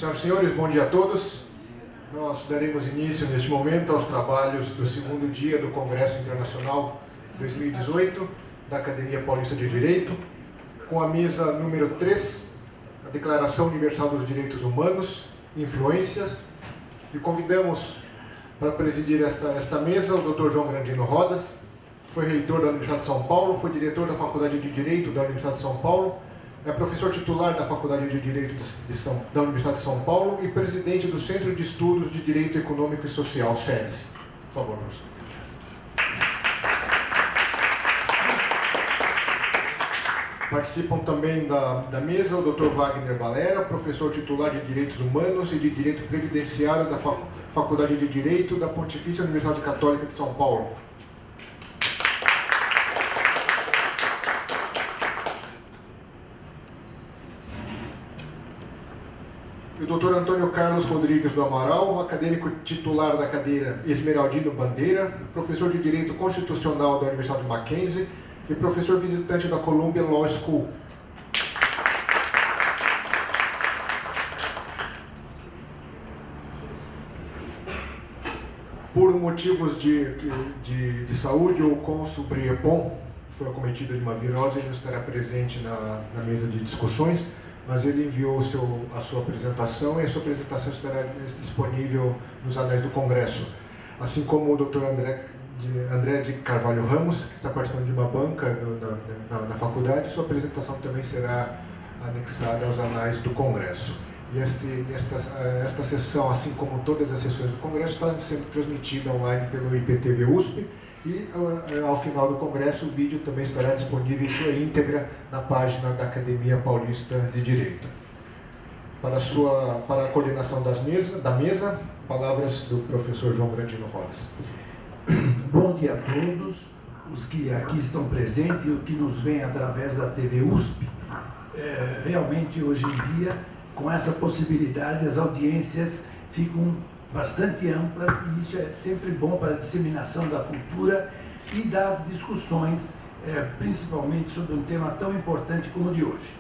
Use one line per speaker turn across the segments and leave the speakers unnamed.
Senhoras e senhores, bom dia a todos. Nós daremos início neste momento aos trabalhos do segundo dia do Congresso Internacional 2018 da Academia Paulista de Direito, com a mesa número 3, a Declaração Universal dos Direitos Humanos, Influências, e convidamos para presidir esta mesa o Dr. João Grandino Rodas, foi reitor da Universidade de São Paulo, foi diretor da Faculdade de Direito da Universidade de São Paulo, é professor titular da Faculdade de Direito da Universidade de São Paulo e presidente do Centro de Estudos de Direito Econômico e Social, SEDES. Por favor, professor. Participam também da mesa o Dr. Wagner Valera, professor titular de Direitos Humanos e de Direito Previdenciário da Faculdade de Direito da Pontifícia Universidade Católica de São Paulo. E o Dr. Antônio Carlos Rodrigues do Amaral, acadêmico titular da cadeira Esmeraldino Bandeira, professor de Direito Constitucional da Universidade de Mackenzie e professor visitante da Columbia Law School. Por motivos de saúde, o cônsul Briepon foi acometido de uma virose e não estará presente na mesa de discussões, mas ele enviou a sua apresentação e a sua apresentação estará disponível nos anais do Congresso. Assim como o Dr. André de Carvalho Ramos, que está participando de uma banca na faculdade, sua apresentação também será anexada aos anais do Congresso. E esta sessão, assim como todas as sessões do Congresso, está sendo transmitida online pelo IPTV USP e, ao final do Congresso, o vídeo também estará disponível em sua íntegra na página da Academia Paulista de Direito. Para a coordenação da mesa, palavras do professor João Grandino Rodas.
Bom dia a todos, os que aqui estão presentes e os que nos veem através da TV USP. Realmente, hoje em dia, com essa possibilidade, as audiências ficam bastante amplas e isso é sempre bom para a disseminação da cultura e das discussões, principalmente sobre um tema tão importante como o de hoje.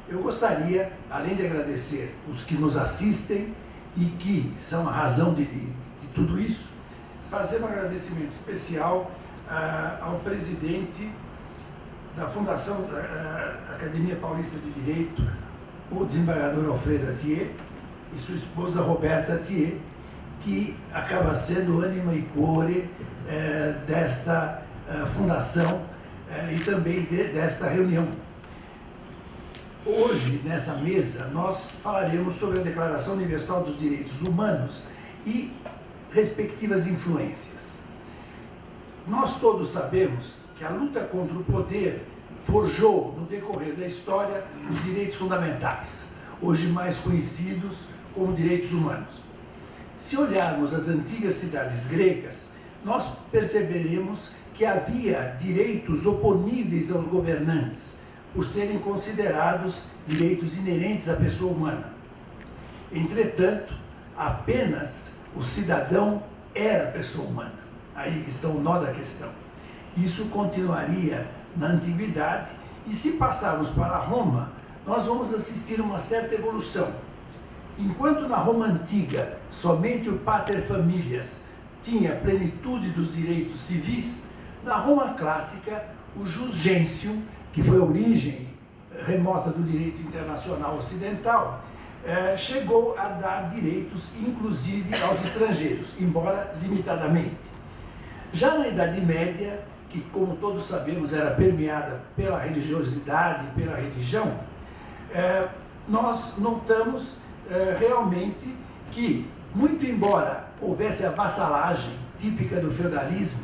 Eu gostaria, além de agradecer os que nos assistem e que são a razão de tudo isso, fazer um agradecimento especial ao presidente da Fundação Academia Paulista de Direito, o desembargador Alfredo Atier, e sua esposa Roberta Atier, que acaba sendo ânima e core desta fundação e também desta reunião. Hoje, nessa mesa, nós falaremos sobre a Declaração Universal dos Direitos Humanos e respectivas influências. Nós todos sabemos que a luta contra o poder forjou, no decorrer da história, os direitos fundamentais, hoje mais conhecidos como direitos humanos. Se olharmos as antigas cidades gregas, nós perceberemos que havia direitos oponíveis aos governantes, por serem considerados direitos inerentes à pessoa humana. Entretanto, apenas o cidadão era pessoa humana. Aí que está o nó da questão. Isso continuaria na antiguidade e, se passarmos para Roma, nós vamos assistir a uma certa evolução. Enquanto na Roma antiga somente o pater familias tinha plenitude dos direitos civis, na Roma clássica o jus gentium, que foi a origem remota do direito internacional ocidental, chegou a dar direitos inclusive aos estrangeiros, embora limitadamente. Já na Idade Média, que como todos sabemos era permeada pela religiosidade e pela religião, nós notamos realmente que, muito embora houvesse a vassalagem típica do feudalismo,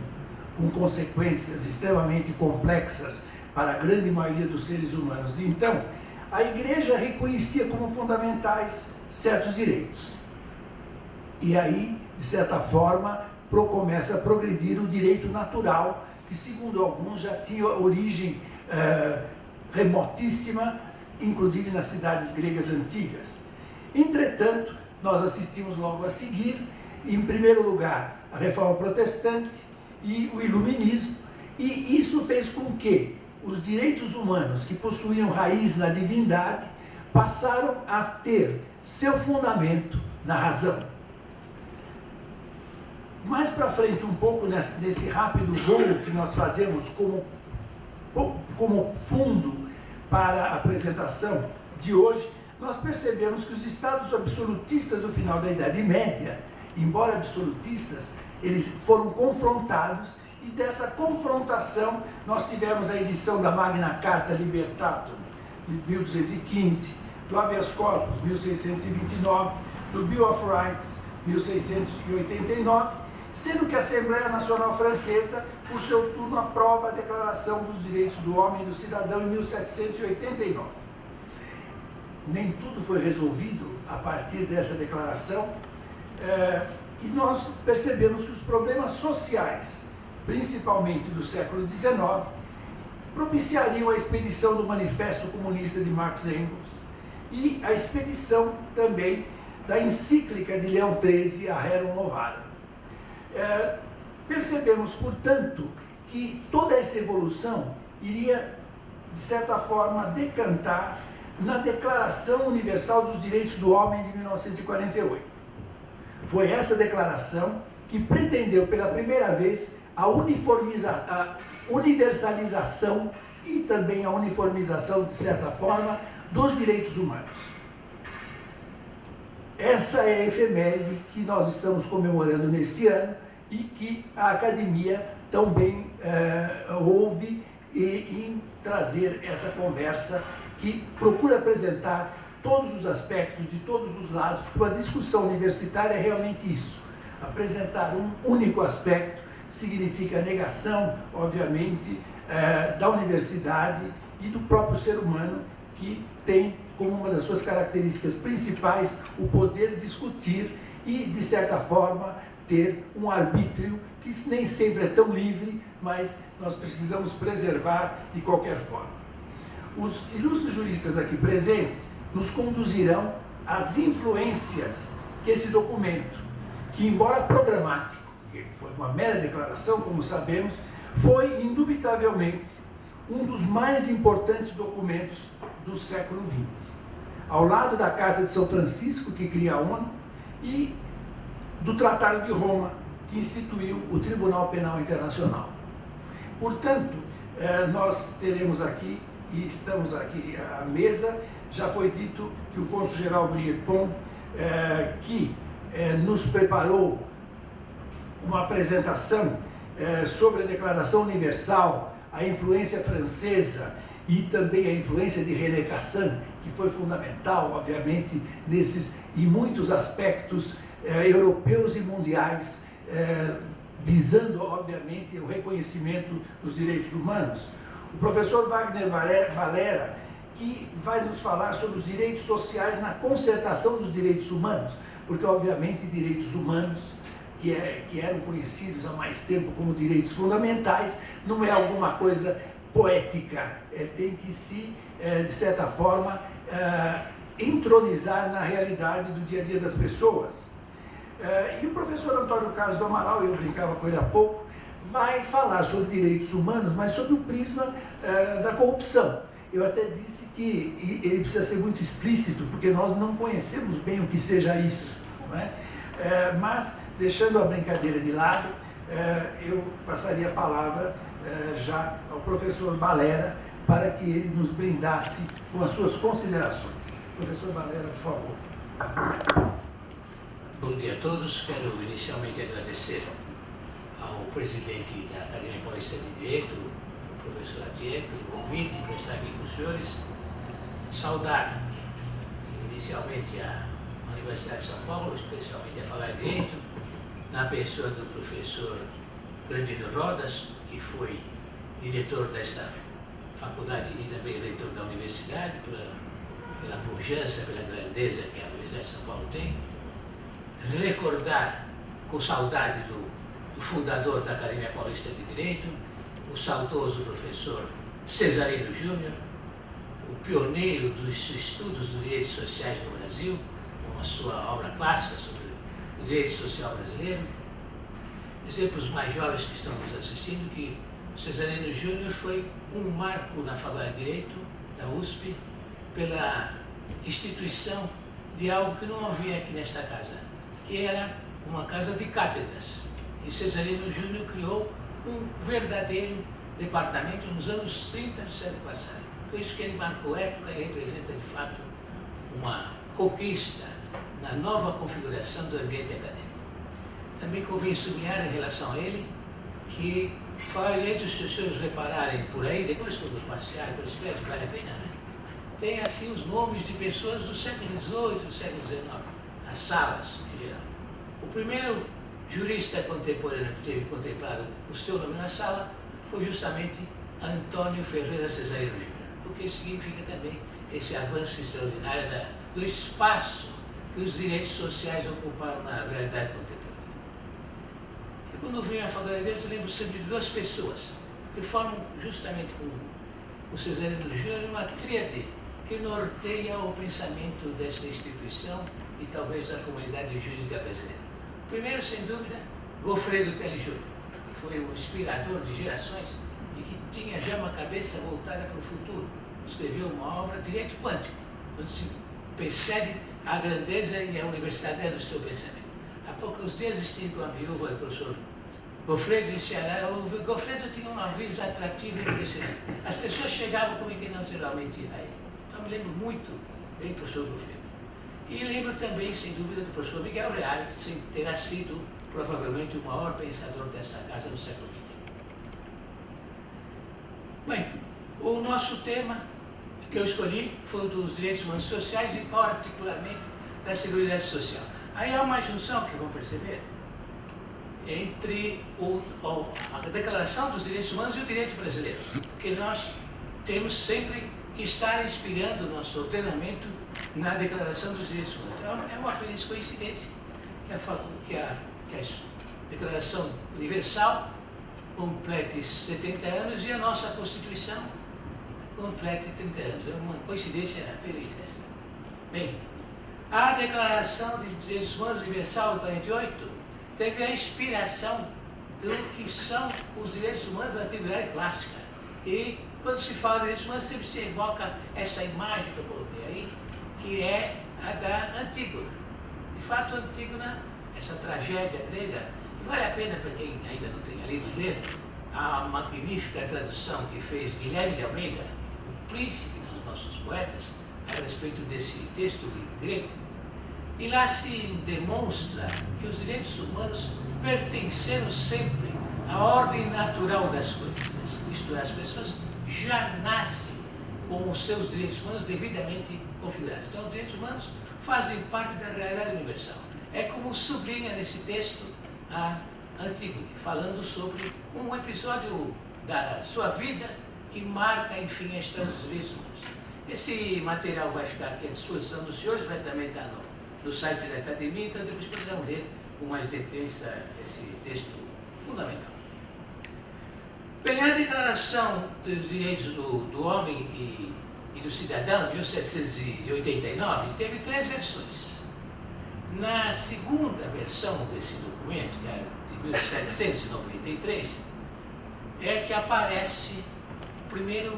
com consequências extremamente complexas para a grande maioria dos seres humanos de então, a Igreja reconhecia como fundamentais certos direitos. E aí, de certa forma, começa a progredir o direito natural, que segundo alguns já tinha origem remotíssima, inclusive nas cidades gregas antigas. Entretanto, nós assistimos logo a seguir, em primeiro lugar, a Reforma Protestante e o Iluminismo, e isso fez com que os direitos humanos que possuíam raiz na divindade passaram a ter seu fundamento na razão. Mais para frente, um pouco nesse rápido voo que nós fazemos como fundo para a apresentação de hoje, nós percebemos que os estados absolutistas do final da Idade Média, embora absolutistas, eles foram confrontados, e dessa confrontação nós tivemos a edição da Magna Carta Libertatum, de 1215, do Habeas Corpus, 1629, do Bill of Rights, 1689, sendo que a Assembleia Nacional Francesa, por seu turno, aprova a Declaração dos Direitos do Homem e do Cidadão em 1789. Nem tudo foi resolvido a partir dessa declaração, e nós percebemos que os problemas sociais, principalmente do século XIX, propiciariam a expedição do Manifesto Comunista de Marx e Engels e a expedição também da encíclica de Leão XIII, a Rerum Novarum. Percebemos, portanto, que toda essa evolução iria, de certa forma, decantar na Declaração Universal dos Direitos do Homem de 1948. Foi essa declaração que pretendeu, pela primeira vez, a universalização e também a uniformização, de certa forma, dos direitos humanos. Essa é a efeméride que nós estamos comemorando neste ano e que a Academia também ouve em trazer essa conversa que procura apresentar todos os aspectos, de todos os lados, porque uma discussão universitária é realmente isso. Apresentar um único aspecto significa negação, obviamente, da universidade e do próprio ser humano, que tem como uma das suas características principais o poder discutir e, de certa forma, ter um arbítrio que nem sempre é tão livre, mas nós precisamos preservar de qualquer forma. Os ilustres juristas aqui presentes nos conduzirão às influências que esse documento, que embora programático, que foi uma mera declaração, como sabemos, foi indubitavelmente um dos mais importantes documentos do século XX. Ao lado da Carta de São Francisco, que cria a ONU, e do Tratado de Roma, que instituiu o Tribunal Penal Internacional. Portanto, nós teremos aqui, e estamos aqui à mesa, já foi dito que o cônsul-geral Briepon, que nos preparou uma apresentação sobre a Declaração Universal, a influência francesa e também a influência de René Cassin, que foi fundamental, obviamente, nesses e muitos aspectos europeus e mundiais, visando, obviamente, o reconhecimento dos direitos humanos. O professor Wagner Valera, que vai nos falar sobre os direitos sociais na concertação dos direitos humanos, porque, obviamente, direitos humanos, que eram conhecidos há mais tempo como direitos fundamentais, não é alguma coisa poética, tem que se, de certa forma, entronizar na realidade do dia a dia das pessoas. E o professor Antônio Carlos do Amaral, eu brincava com ele há pouco, vai falar sobre direitos humanos, mas sobre o prisma da corrupção. Eu até disse que ele precisa ser muito explícito, porque nós não conhecemos bem o que seja isso, não é? Mas, deixando a brincadeira de lado, eu passaria a palavra já ao professor Valera, para que ele nos brindasse com as suas considerações. Professor Valera, por favor.
Bom dia a todos. Quero inicialmente agradecer ao presidente da Academia Paulista de Direito, o professor Atier, pelo convite para estar aqui com os senhores. Saudar inicialmente a Universidade de São Paulo, especialmente a Falar Direito, na pessoa do professor Grandino Rodas, que foi diretor desta faculdade e também reitor da universidade, pela pujança, pela grandeza que a Universidade de São Paulo tem. Recordar com saudade do fundador da Academia Paulista de Direito, o saudoso professor Cesarino Júnior, o pioneiro dos estudos dos direitos sociais no Brasil, com a sua obra clássica sobre o direito social brasileiro. Dizer para os mais jovens que estão nos assistindo que Cesarino Júnior foi um marco na Faculdade de Direito da USP pela instituição de algo que não havia aqui nesta casa, que era uma casa de cátedras. E Cesarino Júnior criou um verdadeiro departamento nos anos 30 do século passado. Por isso que ele marcou época e representa, de fato, uma conquista na nova configuração do ambiente acadêmico. Também convém sublinhar em relação a ele que faria se os senhores repararem por aí, depois quando passear pelos prédios, vale a pena, né? Tem assim os nomes de pessoas do século XVIII, do século XIX, as salas em geral. O primeiro jurista contemporâneo que teve contemplado o seu nome na sala foi justamente Antônio Ferreira Cesarino Júnior, porque significa também esse avanço extraordinário do espaço que os direitos sociais ocuparam na realidade contemporânea. E quando venho à faculdade de Direito, lembro sempre de duas pessoas que formam, justamente com o Cesarino Júnior, uma tríade que norteia o pensamento desta instituição e talvez da comunidade jurídica brasileira. Primeiro, sem dúvida, Goffredo Telles Júnior, que foi um inspirador de gerações e que tinha já uma cabeça voltada para o futuro. Escreveu uma obra, Direito Quântico, onde se percebe a grandeza e a universidade do seu pensamento. Há poucos dias estive com a viúva do professor Goffredo em Ceará. O Goffredo tinha uma vista atrativa e impressionante. As pessoas chegavam como que naturalmente ia aí. Então me lembro muito bem do professor Goffredo. E lembro também, sem dúvida, do professor Miguel Reale, que terá sido provavelmente o maior pensador dessa casa no século XX. Bem, o nosso tema que eu escolhi foi o dos direitos humanos sociais e, particularmente, da Seguridade Social. Aí há uma junção, que vão perceber, entre a Declaração dos Direitos Humanos e o direito brasileiro, porque nós temos sempre que estar inspirando o nosso ordenamento na Declaração dos Direitos Humanos. É uma feliz coincidência que a Declaração Universal complete 70 anos e a nossa Constituição complete 30 anos. É uma coincidência feliz essa. Bem, a Declaração de Direitos Humanos Universal de 48 teve a inspiração do que são os direitos humanos da Antiguidade Clássica. E quando se fala de direitos humanos, sempre se evoca essa imagem que eu coloquei aí, que é a da Antígona. De fato, Antígona, essa tragédia grega, que vale a pena para quem ainda não tenha lido ler, a magnífica tradução que fez Guilherme de Almeida, o príncipe dos nossos poetas, a respeito desse texto grego. E lá se demonstra que os direitos humanos pertenceram sempre à ordem natural das coisas. Isto é, as pessoas já nascem com os seus direitos humanos devidamente configurados. Então, os direitos humanos fazem parte da realidade universal. É como sublinha nesse texto a Antígone, falando sobre um episódio da sua vida que marca, enfim, a história dos direitos humanos. Esse material vai ficar aqui à disposição dos senhores, vai também estar no site da Academia, então depois poderão ler com mais detença esse texto fundamental. Bem, a Declaração dos Direitos do Homem e do Cidadão, de 1789, teve 3 versões. Na segunda versão desse documento, que é de 1793, é que aparece o primeiro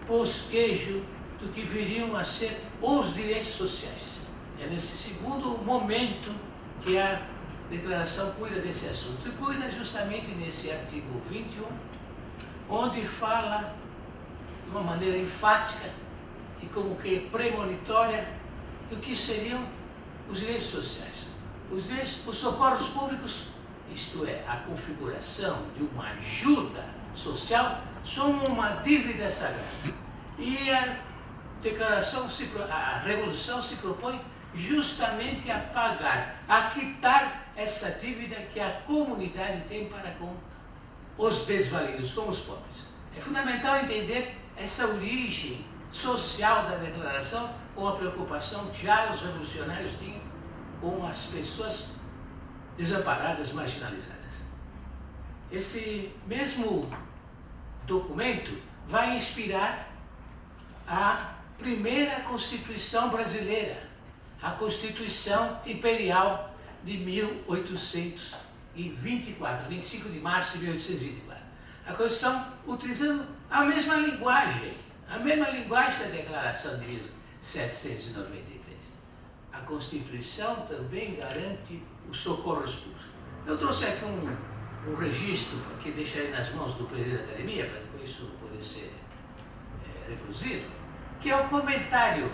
bosquejo do que viriam a ser os direitos sociais. É nesse segundo momento que a Declaração cuida desse assunto. E cuida justamente nesse artigo 21, onde fala de uma maneira enfática e como que premonitória do que seriam os direitos sociais. Os socorros públicos, isto é, a configuração de uma ajuda social, são uma dívida sagrada. E a Revolução se propõe justamente a pagar, a quitar essa dívida que a comunidade tem para com os desvalidos, com os pobres. É fundamental entender essa origem social da Declaração com a preocupação que já os revolucionários tinham com as pessoas desamparadas, marginalizadas. Esse mesmo documento vai inspirar a primeira Constituição brasileira, a Constituição Imperial de 1824, 25 de março de 1824. A Constituição utilizando a mesma linguagem da Declaração de 1793. A Constituição também garante os socorros públicos. Eu trouxe aqui um registro que deixarei nas mãos do presidente da academia, para depois isso poder ser reproduzido, que é o comentário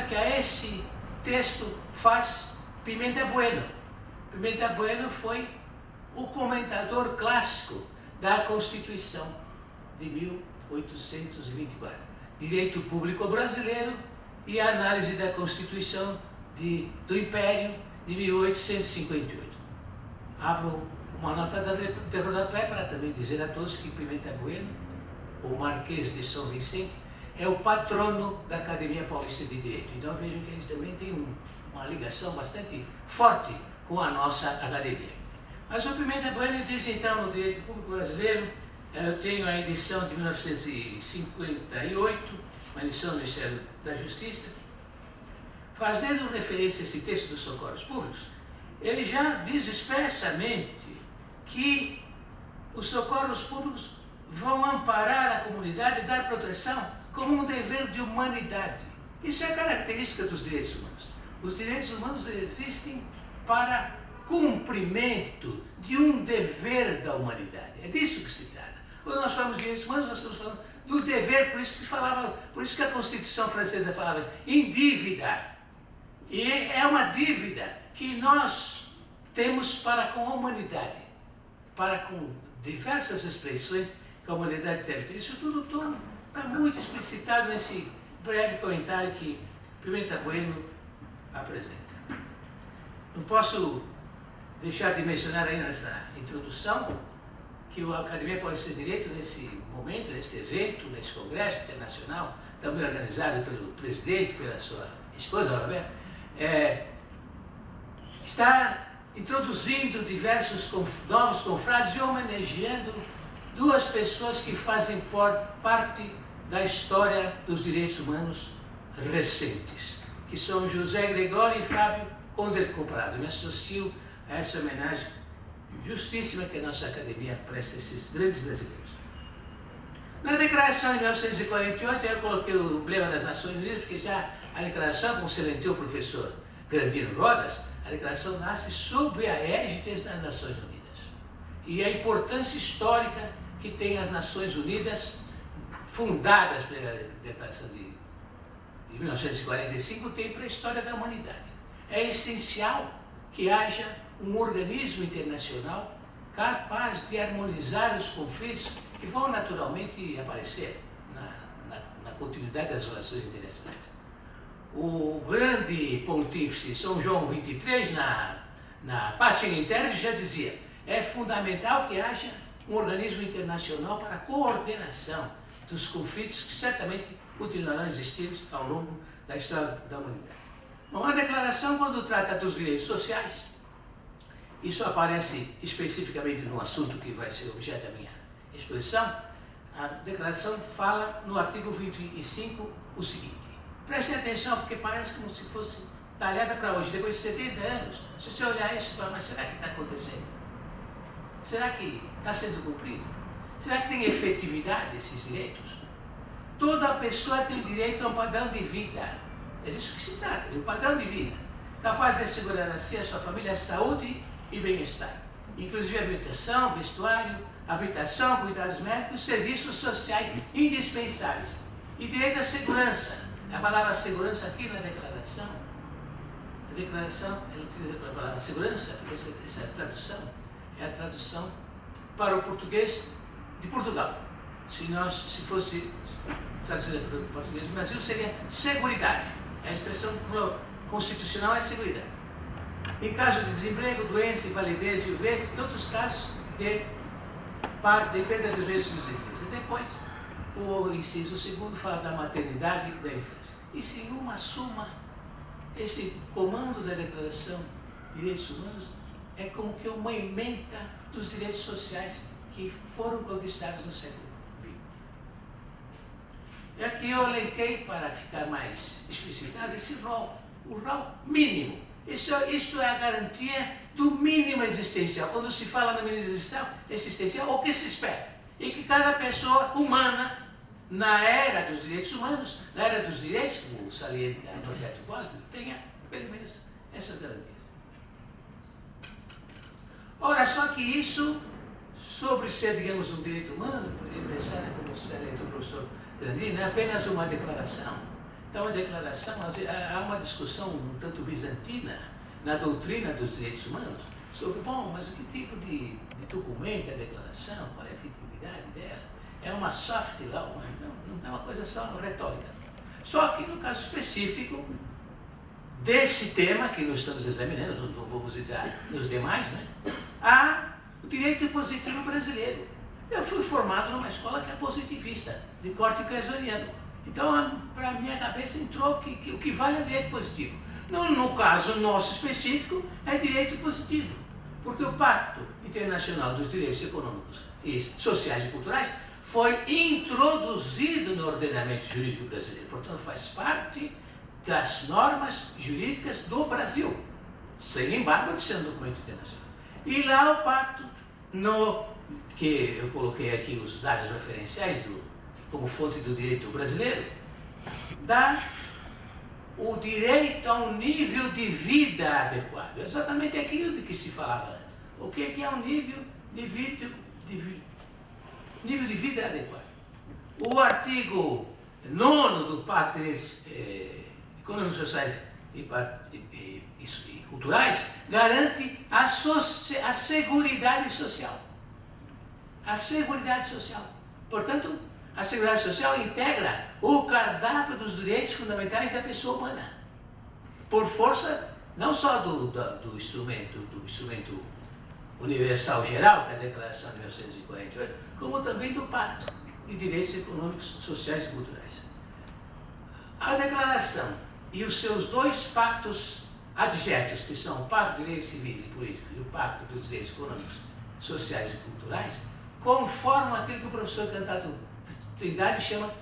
que a esse texto faz Pimenta Bueno. Pimenta Bueno foi o comentador clássico da Constituição de 1824. Direito Público Brasileiro e a análise da Constituição do Império de 1858. Abro uma nota de rodapé para também dizer a todos que Pimenta Bueno, o Marquês de São Vicente, é o patrono da Academia Paulista de Direito. Então vejam que eles também têm uma ligação bastante forte com a nossa academia. Mas o Pimenta Bueno diz então no Direito Público Brasileiro, eu tenho a edição de 1958, uma edição do Ministério da Justiça, fazendo referência a esse texto dos socorros públicos, ele já diz expressamente que os socorros públicos vão amparar a comunidade e dar proteção como um dever de humanidade. Isso é característica dos direitos humanos. Os direitos humanos existem para cumprimento de um dever da humanidade. É disso que se trata. Quando nós falamos de direitos humanos, nós estamos falando do dever, por isso que a Constituição francesa falava em dívida. E é uma dívida que nós temos para com a humanidade, para com diversas expressões que a humanidade deve ter. Isso tudo está muito explicitado nesse breve comentário que Pimenta Bueno apresenta. Não posso deixar de mencionar ainda nessa introdução que a Academia Paulista de Direito, nesse momento, nesse evento, nesse congresso internacional, também organizado pelo presidente, pela sua esposa, Roberta, está introduzindo diversos novos confrades e homenageando duas pessoas que fazem parte da história dos direitos humanos recentes, que são José Gregório e Fábio Conde de Comprado. Me associo a essa homenagem justíssima que a nossa academia presta a esses grandes brasileiros. Na declaração de 1948, eu coloquei o emblema das Nações Unidas, porque já a declaração, como salientou o professor Grandino Rodas, a declaração nasce sob a égide das Nações Unidas. E a importância histórica que tem as Nações Unidas, fundadas pela declaração de 1945, tem para a história da humanidade. É essencial que haja um organismo internacional capaz de harmonizar os conflitos que vão naturalmente aparecer na continuidade das relações internacionais. O grande pontífice São João XXIII, na Pater Inter, já dizia: é fundamental que haja um organismo internacional para a coordenação dos conflitos que certamente continuarão existindo ao longo da história da humanidade. Bom, a declaração, quando trata dos direitos sociais, isso aparece especificamente no assunto que vai ser objeto da minha exposição. A declaração fala no artigo 25 o seguinte: prestem atenção, porque parece como se fosse talhada para hoje, depois de 70 anos. Se você olhar isso e falar, mas será que está acontecendo? Será que está sendo cumprido? Será que tem efetividade esses direitos? Toda pessoa tem direito a um padrão de vida. É disso que se trata, de um padrão de vida, capaz de assegurar a si e a sua família a saúde e bem-estar, inclusive alimentação, vestuário, habitação, cuidados médicos, serviços sociais indispensáveis. E direito à segurança. A palavra segurança aqui na declaração, ela utiliza a palavra segurança, porque essa tradução é a tradução para o português de Portugal. Se fosse traduzida para o português do Brasil, seria seguridade. A expressão constitucional é seguridade. Em caso de desemprego, doença, invalidez, viuvez, e outros casos de perda dos meios de subsistência. Depois, o inciso segundo fala da maternidade e da infância. E se uma suma, esse comando da Declaração de Direitos Humanos é como que uma ementa dos direitos sociais que foram conquistados no século XX. E aqui eu elenquei, para ficar mais explicitado, esse rol, o rol mínimo. Isto é a garantia do mínimo existencial. Quando se fala no mínimo existencial, o que se espera? E que cada pessoa humana, na era dos direitos humanos, na era dos direitos, como salienta Norberto Bobbio, tenha pelo menos essas garantias. Ora, só que isso, sobre ser, digamos, um direito humano, poderia pensar, né, como salientou o professor Grandini, não é apenas uma declaração. Então, a declaração, há uma discussão um tanto bizantina na doutrina dos direitos humanos sobre, bom, mas que tipo de documento é a declaração, qual é a efetividade dela? É uma soft law, não é uma coisa só retórica. Só que, no caso específico desse tema que nós estamos examinando, não vamos dizer nos demais, né? Há o direito positivo brasileiro. Eu fui formado numa escola que é positivista, de corte keynesoniano. Então, para a minha cabeça entrou que o que vale é o direito positivo. No caso nosso específico, é direito positivo, porque o Pacto Internacional dos Direitos Econômicos e Sociais e Culturais foi introduzido no ordenamento jurídico brasileiro, portanto faz parte das normas jurídicas do Brasil, sem embargo de ser um documento internacional. E lá o pacto, que eu coloquei aqui os dados referenciais como fonte do direito brasileiro, dá o direito a um nível de vida adequado, exatamente aquilo de que se falava antes. O que é um nível de vida adequado? O artigo 9º do Pacto de Econômicos, Sociais e Culturais garante a seguridade social. A seguridade social. Portanto, a seguridade social integra o cardápio dos direitos fundamentais da pessoa humana, por força não só do instrumento universal geral, que é a Declaração de 1948, como também do Pacto de Direitos Econômicos, Sociais e Culturais. A Declaração e os seus dois pactos adjetos, que são o Pacto de Direitos Civis e Políticos e o Pacto dos Direitos Econômicos, Sociais e Culturais, conformam aquilo que o professor Cantado Trindade chama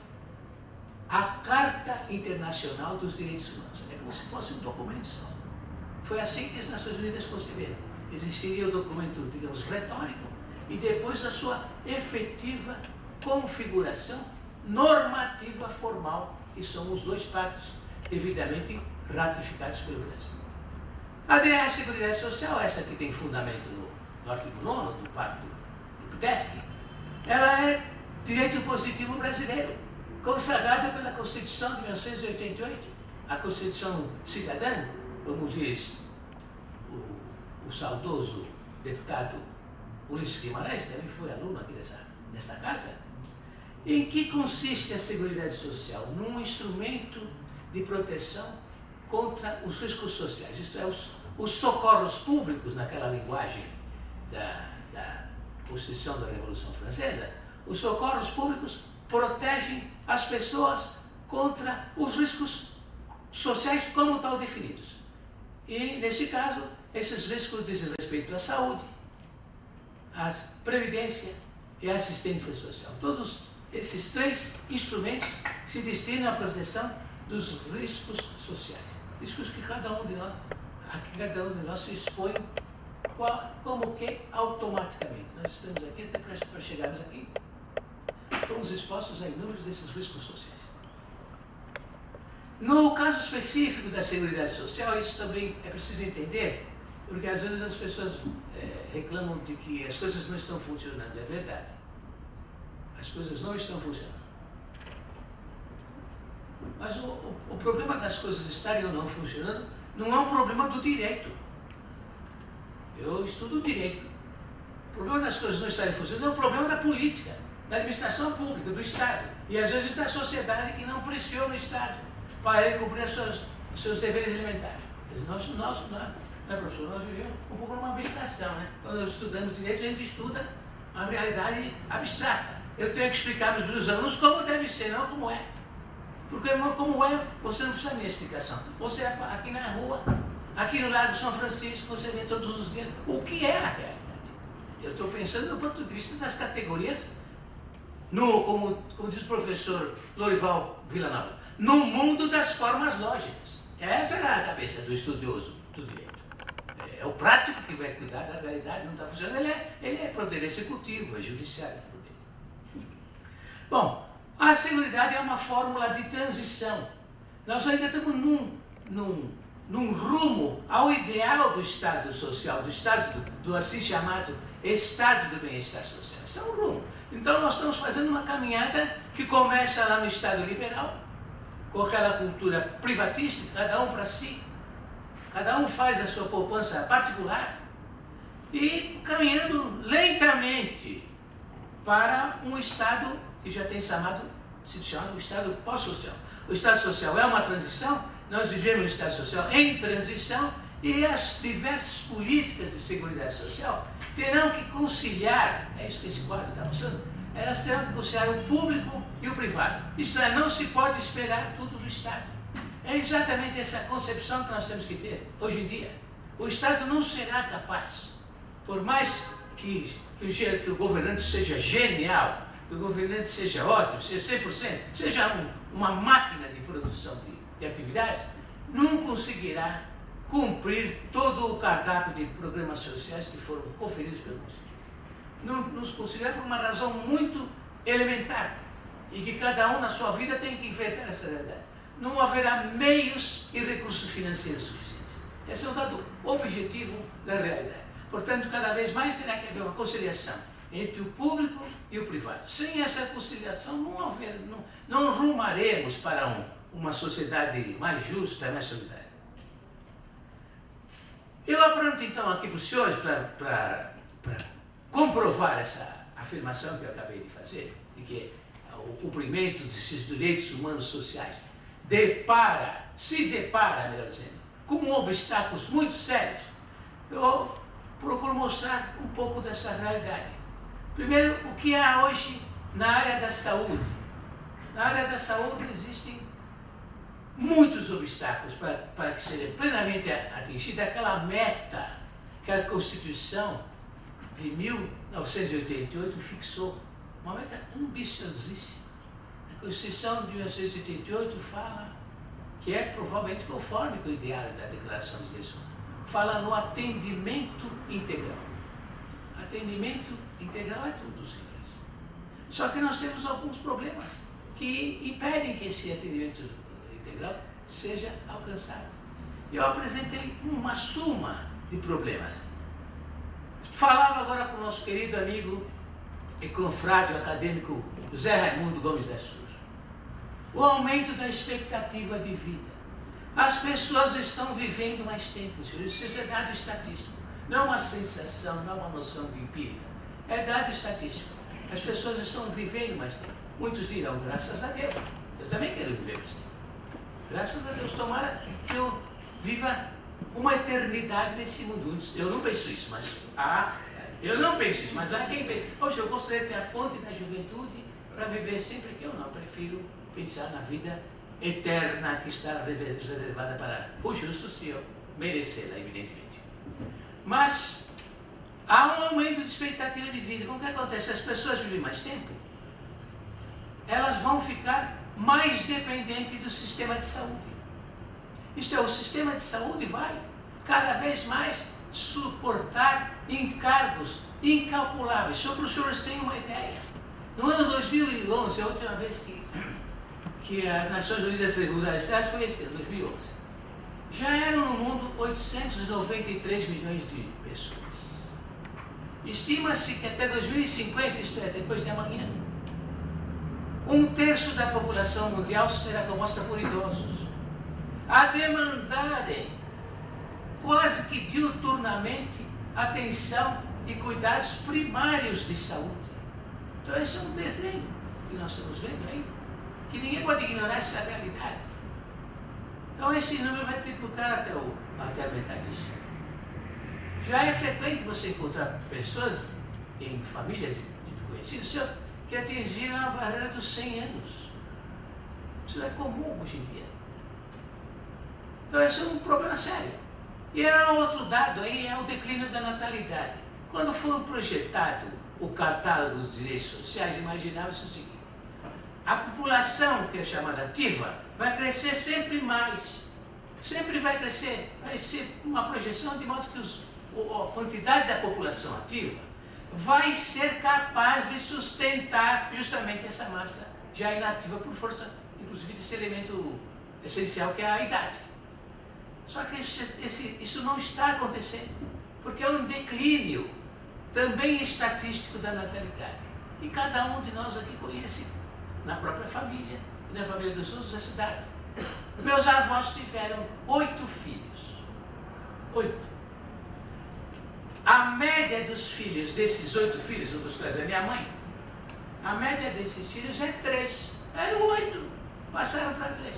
a Carta Internacional dos Direitos Humanos. É como se fosse um documento só. Foi assim que as Nações Unidas conceberam. Existiria o documento, digamos, retórico, e depois a sua efetiva configuração normativa formal, que são os dois pactos devidamente ratificados pelo Brasil. A Seguridade Social, essa que tem fundamento no artigo 9º do Pacto do PDESC, ela é direito positivo brasileiro, consagrado pela Constituição de 1988, a Constituição Cidadã, como diz o saudoso deputado Ulisses Guimarães, que também foi aluno aqui desta casa. Em que consiste a Seguridade Social? Num instrumento de proteção contra os riscos sociais, isto é, os socorros públicos, naquela linguagem da Constituição da Revolução Francesa. Os socorros públicos protegem as pessoas contra os riscos sociais como tal definidos. E, nesse caso, esses riscos dizem respeito à saúde, à previdência e à assistência social. Todos esses três instrumentos se destinam à proteção dos riscos sociais. Riscos que cada um de nós se expõe como que automaticamente. Nós estamos aqui, até para chegarmos aqui, fomos expostos a inúmeros desses riscos sociais. No caso específico da Seguridade Social, isso também é preciso entender, porque às vezes as pessoas reclamam de que as coisas não estão funcionando. É verdade. As coisas não estão funcionando. Mas o problema das coisas estarem ou não funcionando não é um problema do direito. Eu estudo direito. O problema das coisas não estarem funcionando é um problema da política, da administração pública, do Estado. E às vezes da sociedade que não pressiona o Estado para ele cumprir os seus deveres elementares. Nós, professor, nós vivemos um pouco numa abstração, né? Quando nós estudamos direito, a gente estuda a realidade abstrata. Eu tenho que explicar para os meus alunos como deve ser, não como é. Porque como é, você não precisa da minha explicação. Você aqui na rua, aqui no Largo São Francisco, você vê todos os dias o que é a realidade. Eu estou pensando do ponto de vista das categorias, como diz o professor Lorival Villanova, no mundo das formas lógicas. Essa é a cabeça do estudioso do direito. É o prático que vai cuidar da realidade, não está funcionando. Ele é poder executivo, é judiciário. Bom, a seguridade é uma fórmula de transição. Nós ainda estamos num rumo ao ideal do Estado social, do Estado, do assim chamado Estado do bem-estar social. Isso é um rumo. Então nós estamos fazendo uma caminhada que começa lá no Estado liberal, com aquela cultura privatista, cada um para si, cada um faz a sua poupança particular, e caminhando lentamente para um Estado que já tem sido chamado o Estado pós-social. O Estado social é uma transição, nós vivemos um Estado social em transição, e as diversas políticas de seguridade social terão que conciliar, é isso que esse quadro está mostrando, elas terão que conciliar o público e o privado. Isto é, não se pode esperar tudo do Estado. É exatamente essa concepção que nós temos que ter hoje em dia. O Estado não será capaz, por mais que o governante seja genial, que o governante seja ótimo, seja 100%, seja uma máquina de produção de atividades, não conseguirá cumprir todo o cardápio de programas sociais que foram conferidos pelo Constituinte. Não nos conseguirá por uma razão muito elementar, e que cada um na sua vida tem que enfrentar essa realidade. Não haverá meios e recursos financeiros suficientes. Esse é o dado objetivo da realidade. Portanto, cada vez mais terá que haver uma conciliação entre o público e o privado. Sem essa conciliação, não rumaremos para uma sociedade mais justa, mais solidária. Eu aponto então aqui para os senhores, para comprovar essa afirmação que eu acabei de fazer, de que o cumprimento desses direitos humanos sociais se depara, melhor dizendo, com obstáculos muito sérios. Eu procuro mostrar um pouco dessa realidade. Primeiro, o que há hoje na área da saúde. Na área da saúde existem muitos obstáculos para que seja plenamente atingida aquela meta que a Constituição de 1988 fixou. Uma meta ambiciosíssima. A Constituição de 1988 fala, que é provavelmente conforme com o ideal da Declaração de Direitos Humanos, fala no atendimento integral. Atendimento integral é tudo, senhores. Só que nós temos alguns problemas que impedem que esse atendimento integral seja alcançado. Eu apresentei uma suma de problemas. Falava agora com o nosso querido amigo e confrade acadêmico José Raimundo Gomes da Souza. O aumento da expectativa de vida. As pessoas estão vivendo mais tempo, senhores. Isso é dado estatístico. Não é uma sensação, não é uma noção empírica. É dado estatístico. As pessoas estão vivendo mais tempo. Muitos dirão, graças a Deus. Eu também quero viver mais tempo. Graças a Deus. Tomara que eu viva uma eternidade nesse mundo. Eu não penso isso, mas há quem pensa. Hoje eu gostaria de ter a fonte da juventude para viver sempre, que eu não. Prefiro pensar na vida eterna que está reservada para o justo, se eu merecê-la, evidentemente. Mas há um aumento de expectativa de vida. Como que acontece? Se as pessoas vivem mais tempo, elas vão ficar mais dependentes do sistema de saúde. Isto é, o sistema de saúde vai cada vez mais suportar encargos incalculáveis. Só para os senhores terem uma ideia. No ano 2011, a última vez que as Nações Unidas regularizaram foi esse ano, 2011. Já eram no mundo 893 milhões de pessoas. Estima-se que até 2050, isto é, depois de amanhã, 1/3 da população mundial será composta por idosos, a demandarem quase que diuturnamente atenção e cuidados primários de saúde. Então esse é um desenho que nós estamos vendo aí, que ninguém pode ignorar essa realidade. Então esse número vai triplicar até a metade disso. Já é frequente você encontrar pessoas em famílias de conhecidos que atingiram a barreira dos 100 anos. Isso é comum hoje em dia. Então esse é um problema sério. E outro dado aí é o declínio da natalidade. Quando foi projetado o catálogo dos direitos sociais, imaginava-se o seguinte: a população, que é chamada ativa, vai crescer sempre mais. Sempre vai crescer. Vai ser uma projeção de modo que a quantidade da população ativa vai ser capaz de sustentar justamente essa massa já inativa por força, inclusive, desse elemento essencial que é a idade. Só que isso não está acontecendo, porque é um declínio também estatístico da natalidade. E cada um de nós aqui conhece, na própria família, e na família dos outros da cidade. Meus avós tiveram 8 filhos. 8. A média dos filhos, desses 8 filhos, um dos quais é minha mãe, a média desses filhos é 3. Eram 8, passaram para 3.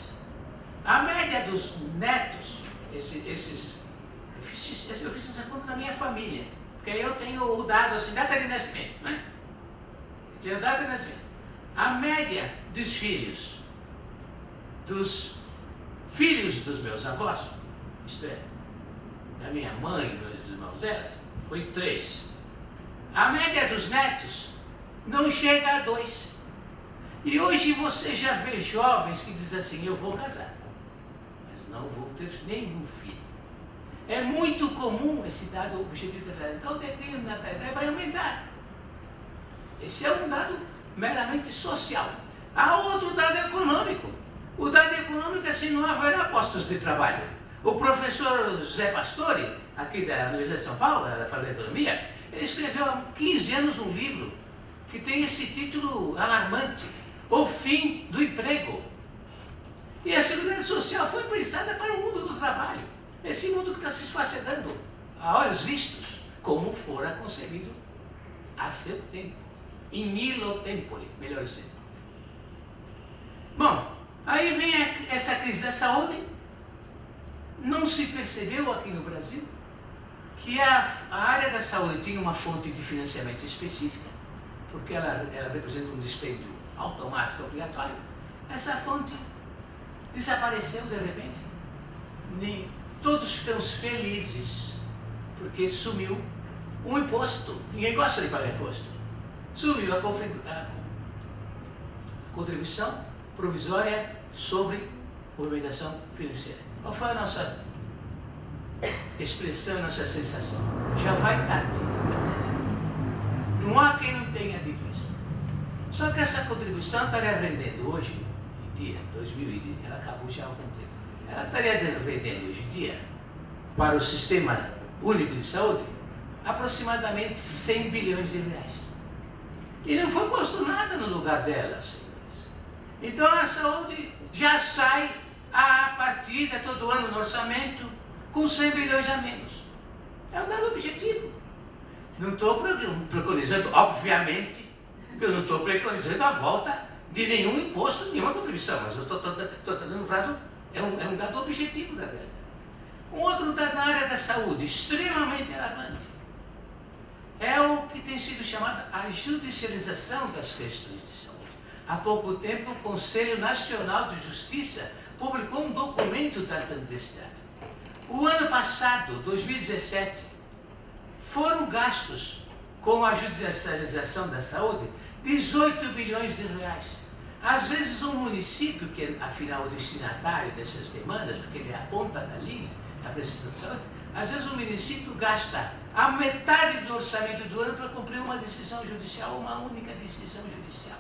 A média dos netos, eu fiz essa conta na minha família, porque aí eu tenho o dado assim, data de nascimento, né? Eu tenho data de nascimento. A média dos filhos dos meus avós, isto é, da minha mãe e dos irmãos delas, foi 3. A média dos netos não chega a 2. E hoje você já vê jovens que dizem assim, eu vou casar, mas não vou ter nenhum filho. É muito comum esse dado objetivo da natalidade. Então o declínio da natalidade vai aumentar. Esse é um dado meramente social. Há outro dado econômico. O dado econômico é se não haverá postos de trabalho. O professor José Pastore, aqui da Universidade de São Paulo, da Faculdade de Economia, ele escreveu há 15 anos um livro que tem esse título alarmante, O Fim do Emprego. E a Seguridade Social foi pensada para o mundo do trabalho. Esse mundo que está se esfacedando a olhos vistos, como fora concebido a seu tempo. In illo tempore, melhor dizendo. Bom, aí vem essa crise da saúde. Não se percebeu aqui no Brasil que a área da saúde tinha uma fonte de financiamento específica, porque ela representa um dispêndio automático obrigatório. Essa fonte desapareceu de repente. Todos ficamos felizes, porque sumiu um imposto. Ninguém gosta de pagar imposto. Sumiu a contribuição provisória sobre movimentação financeira. Qual foi a nossa expressão, a nossa sensação? Já vai tarde. Não há quem não tenha dito isso. Só que essa contribuição estaria rendendo hoje em dia, 2010, ela acabou já há algum tempo. Ela estaria rendendo hoje em dia, para o Sistema Único de Saúde, aproximadamente 100 bilhões de reais. E não foi posto nada no lugar dela, senhores. Então a saúde já sai a partida todo ano no orçamento com 100 bilhões a menos. É um dado objetivo. Não estou preconizando, obviamente, que eu não estou preconizando a volta de nenhum imposto, nenhuma contribuição, mas eu estou dando um prazo, é um dado objetivo da verdade. Um outro dado na área da saúde, extremamente alarmante, é o que tem sido chamado a judicialização das questões de saúde. Há pouco tempo, o Conselho Nacional de Justiça publicou um documento tratando desse dado. O ano passado, 2017, foram gastos com a judicialização da saúde 18 bilhões de reais. Às vezes um município, que é afinal o destinatário dessas demandas, porque ele é a ponta da linha da prestação de saúde, às vezes o município gasta a metade do orçamento do ano para cumprir uma decisão judicial, uma única decisão judicial,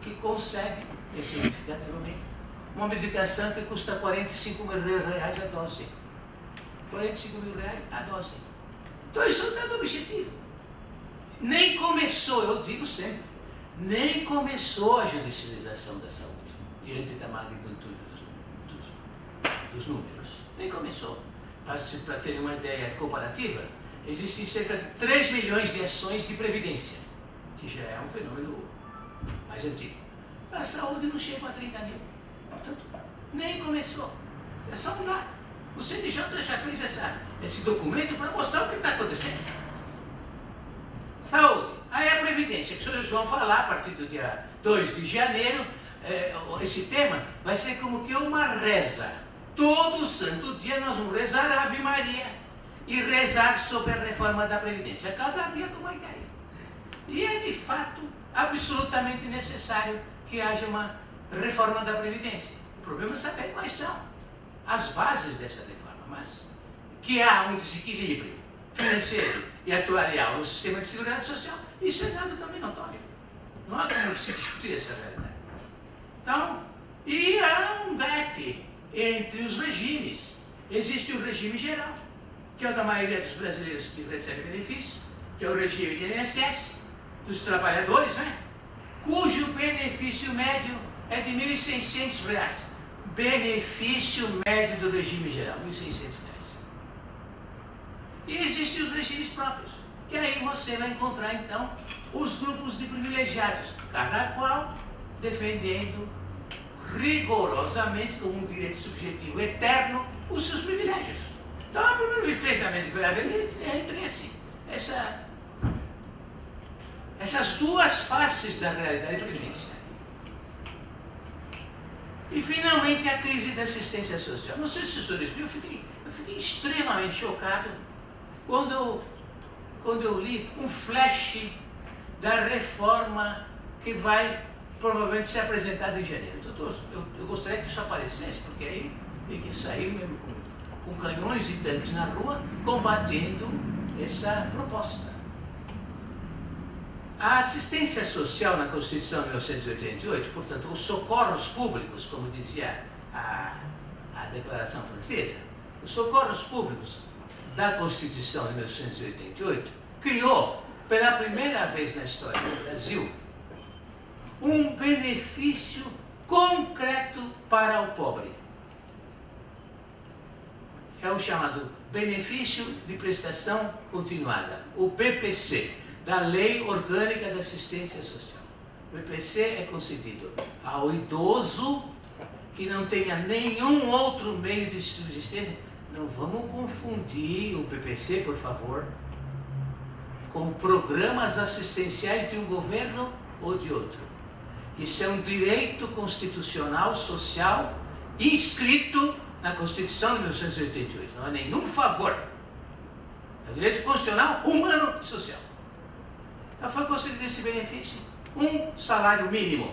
que concede, significativamente, uma medicação que custa 45 mil reais a dose. 45 mil reais a dose. Então isso é um dado objetivo. Nem começou, eu digo sempre, nem começou a judicialização da saúde, diante da magnitude dos números. Nem começou. Para ter uma ideia comparativa, existem cerca de 3 milhões de ações de previdência, que já é um fenômeno mais antigo. A saúde não chega a 30 mil. Portanto, nem começou. É só um dado. O CNJ já fez esse documento para mostrar o que está acontecendo. Saúde. Aí a Previdência, que o senhor João falar a partir do dia 2 de janeiro, esse tema vai ser como que uma reza. Todo santo dia nós vamos rezar a Ave Maria e rezar sobre a reforma da Previdência. Cada dia com uma ideia. E é de fato absolutamente necessário que haja uma reforma da Previdência. O problema é saber quais são as bases dessa reforma, mas que há um desequilíbrio financeiro e atuarial no sistema de segurança social, isso é dado também notório. Não há como se discutir essa realidade. Então, e há um gap entre os regimes. Existe o regime geral, que é o da maioria dos brasileiros que recebem benefícios, que é o regime de INSS, dos trabalhadores, né? Cujo benefício médio é de R$ 1.600. Benefício médio do regime geral, R$ 1.600. E existem os regimes próprios, que aí você vai encontrar, então, os grupos de privilegiados, cada qual defendendo rigorosamente, como um direito subjetivo eterno, os seus privilégios. Então, o primeiro enfrentamento que vai haver é entre essas duas faces da realidade previdenciária. E, finalmente, a crise da assistência social. Não sei se os senhores viram, eu fiquei extremamente chocado quando eu li um flash da reforma que vai provavelmente ser apresentada em janeiro. Então, eu gostaria que isso aparecesse, porque aí tem que sair mesmo com canhões e tanques na rua combatendo essa proposta. A assistência social na Constituição de 1988, portanto, os socorros públicos, como dizia a Declaração Francesa, os socorros públicos da Constituição de 1988, criou, pela primeira vez na história do Brasil, um benefício concreto para o pobre. É o chamado Benefício de Prestação Continuada, o BPC, da Lei Orgânica da Assistência Social. O BPC é concedido ao idoso que não tenha nenhum outro meio de subsistência. Não vamos confundir o BPC, por favor, com programas assistenciais de um governo ou de outro. Isso é um direito constitucional social inscrito na Constituição de 1988. Não é nenhum favor. É um direito constitucional, humano e social. Então foi concedido esse benefício, um salário mínimo.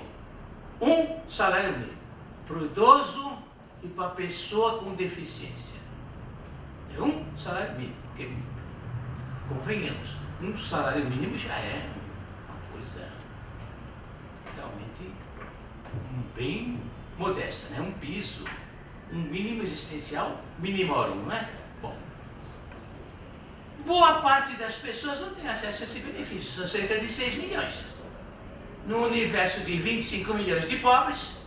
Um salário mínimo. Para o idoso e para a pessoa com deficiência. É um salário mínimo. Porque, convenhamos, um salário mínimo já é uma coisa realmente bem modesta, né? Um piso, um mínimo existencial minimorum, não é? Bom, boa parte das pessoas não tem acesso a esse benefício, são cerca de 6 milhões. No universo de 25 milhões de pobres,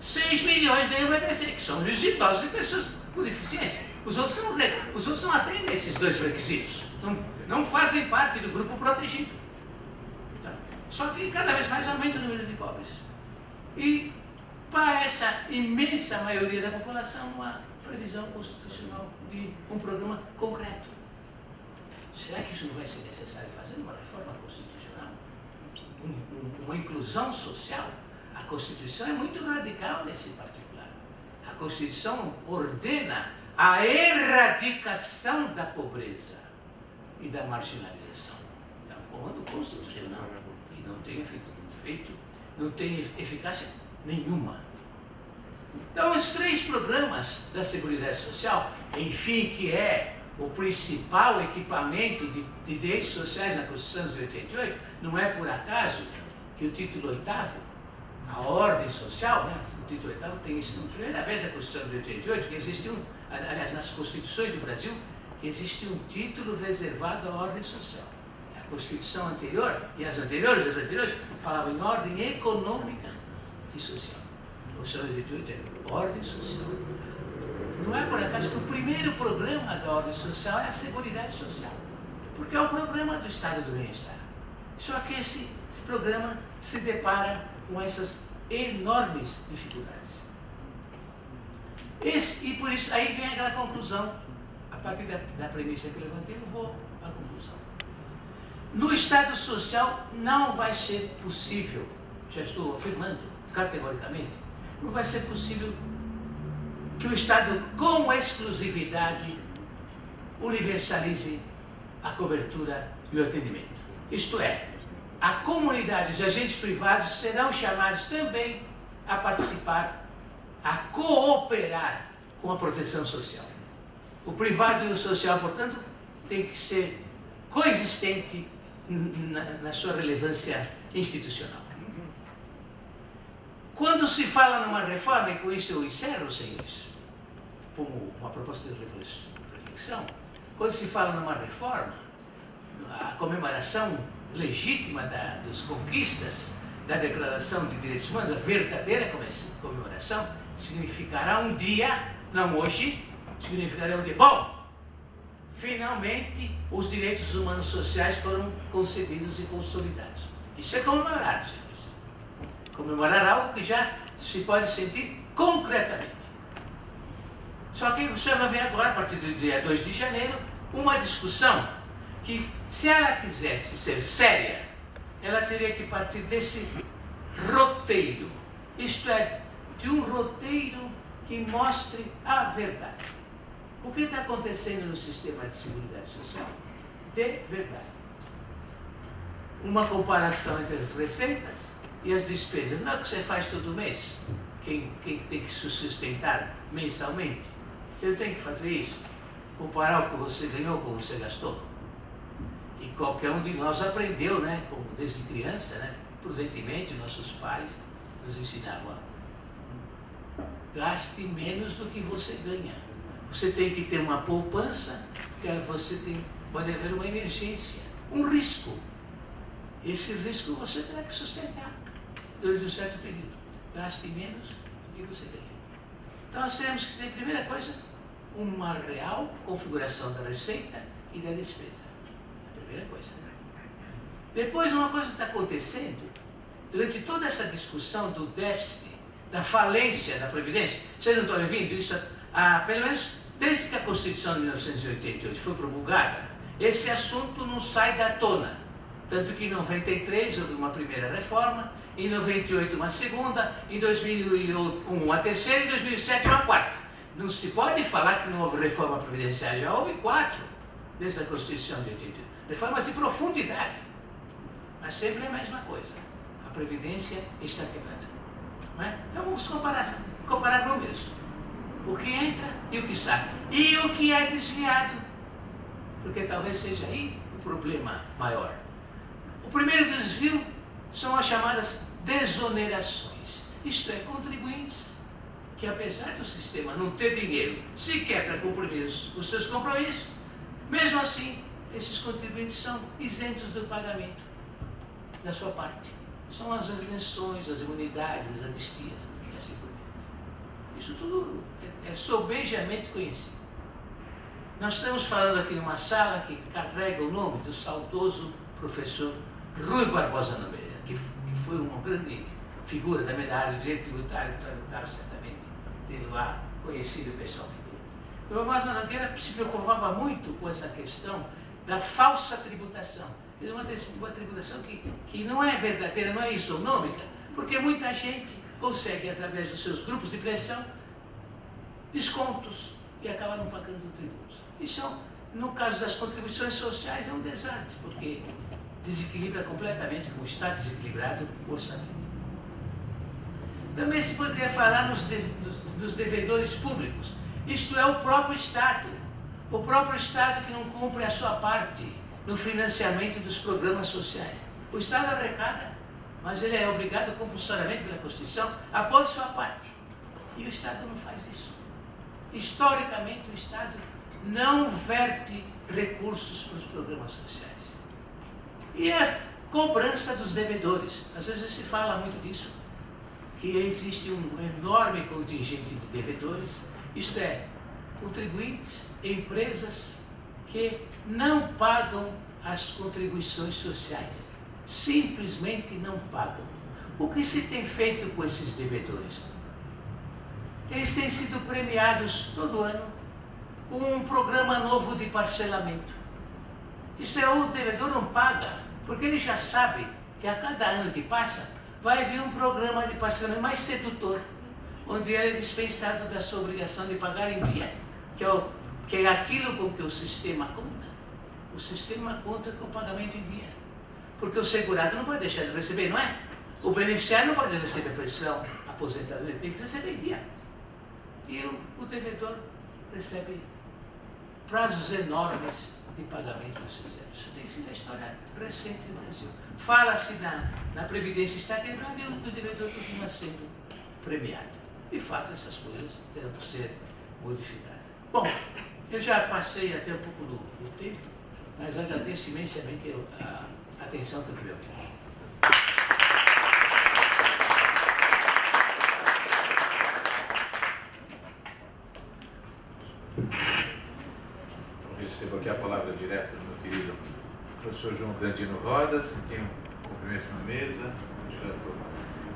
6 milhões ganham o BPC, que são os idosos e pessoas com deficiência. Os outros não atendem esses dois requisitos, não fazem parte do grupo protegido. Então, só que cada vez mais aumenta o número de pobres. E para essa imensa maioria da população, uma previsão constitucional de um programa concreto. Será que isso não vai ser necessário fazer uma reforma constitucional? Uma inclusão social? A Constituição é muito radical nesse particular. A Constituição ordena a erradicação da pobreza e da marginalização. É um comando constitucional que não tem efeito, não tem eficácia nenhuma. Então, os 3 programas da Seguridade Social, enfim, que é o principal equipamento de direitos sociais na Constituição de 88, não é por acaso que o título 8º, a ordem social, né? O título 8º tem isso, na primeira vez na Constituição de 88, que existe aliás, nas Constituições do Brasil, que existe um título reservado à ordem social. A Constituição anterior e as anteriores falavam em ordem econômica e social. A Constituição de 88 é ordem social. Não é por acaso que o primeiro programa da ordem social é a Seguridade Social, porque é o programa do Estado do Bem-Estar. Só que esse programa se depara com essas enormes dificuldades. E por isso, aí vem aquela conclusão, a partir da premissa que eu levantei, eu vou à conclusão. No Estado Social não vai ser possível, já estou afirmando categoricamente, não vai ser possível que o Estado, com exclusividade, universalize a cobertura e o atendimento. Isto é, a comunidade e os agentes privados serão chamados também a participar, a cooperar com a proteção social. O privado e o social, portanto, tem que ser coexistente na sua relevância institucional. Quando se fala numa reforma, e com isso eu encerro, senhores, como uma proposta de reflexão, quando se fala numa reforma, a comemoração legítima das conquistas da Declaração de Direitos Humanos, a verdadeira comemoração, significará um dia, não hoje, significará um dia, bom, finalmente os direitos humanos sociais foram concedidos e consolidados. Isso é comemorar, senhores. Comemorar algo que já se pode sentir concretamente. Só que você vai ver agora, a partir do dia 2 de janeiro, uma discussão que, se ela quisesse ser séria, ela teria que partir desse roteiro. Isto é, de um roteiro que mostre a verdade. O que está acontecendo no sistema de seguridade social? De verdade. Uma comparação entre as receitas e as despesas. Não é o que você faz todo mês. Quem tem que se sustentar mensalmente. Você não tem que fazer isso. Comparar o que você ganhou com o que você gastou. E qualquer um de nós aprendeu, né, como desde criança, né, prudentemente, nossos pais nos ensinavam a gaste menos do que você ganha. Você tem que ter uma poupança, porque pode haver uma emergência, um risco. Esse risco você terá que sustentar durante um certo período. Gaste menos do que você ganha. Então nós temos que ter, primeira coisa, uma real configuração da receita e da despesa. A primeira coisa. Depois, uma coisa que está acontecendo, durante toda essa discussão do déficit, da falência da Previdência, vocês não estão ouvindo isso? Pelo menos desde que a Constituição de 1988 foi promulgada, esse assunto não sai da tona. Tanto que em 93 houve uma primeira reforma, em 98 uma segunda, em 2001 uma terceira e em 2007 uma quarta. Não se pode falar que não houve reforma previdenciária, já houve 4 desde a Constituição de 88. Reformas de profundidade, mas sempre é a mesma coisa. A Previdência está quebrada. Não é? Então vamos comparar números. O que entra e o que sai. E o que é desviado. Porque talvez seja aí o problema maior. O primeiro desvio são as chamadas desonerações. Isto é, contribuintes que, apesar do sistema não ter dinheiro sequer para cumprir os seus compromissos, mesmo assim, esses contribuintes são isentos do pagamento da sua parte. São as isenções, as imunidades, as anistias e assim por diante. Isso tudo é sobejamente conhecido. Nós estamos falando aqui numa sala que carrega o nome do saudoso professor Rui Barbosa Nogueira, que foi uma grande figura também da área de direito tributário, certamente tê-lo-á conhecido pessoalmente. O Barbosa Nogueira se preocupava muito com essa questão da falsa tributação. Uma tributação que não é verdadeira, não é isonômica, porque muita gente consegue, através dos seus grupos de pressão, descontos e acaba não pagando tributos. Isso, no caso das contribuições sociais, é um desastre, porque desequilibra completamente, como está desequilibrado, o orçamento. Também se poderia falar nos devedores públicos. Isto é, o próprio Estado. O próprio Estado que não cumpre a sua parte no financiamento dos programas sociais. O Estado arrecada, mas ele é obrigado compulsoriamente pela Constituição a pôr sua parte. E o Estado não faz isso. Historicamente, o Estado não verte recursos para os programas sociais. E a cobrança dos devedores. Às vezes se fala muito disso, que existe um enorme contingente de devedores, isto é, contribuintes, empresas que não pagam as contribuições sociais. Simplesmente não pagam. O que se tem feito com esses devedores? Eles têm sido premiados todo ano com um programa novo de parcelamento. Isso é, o devedor não paga, porque ele já sabe que a cada ano que passa vai vir um programa de parcelamento mais sedutor, onde ele é dispensado da sua obrigação de pagar em dia, que é aquilo com que o sistema conta. O sistema conta com o pagamento em dia. Porque o segurado não pode deixar de receber, não é? O beneficiário não pode receber pensão, aposentadoria, ele tem que receber em dia. E o devedor recebe prazos enormes de pagamento dos seus débitos. Isso tem sido a história recente do Brasil. Fala-se na Previdência está quebrada e o devedor continua sendo premiado. De fato, essas coisas terão que ser modificada. Bom, eu já passei até um pouco do tempo, mas agradeço imensamente a atenção que eu tive aqui.
Eu recebo aqui a palavra direta do meu querido professor João Grandino Rodas, a quem eu cumprimento na mesa,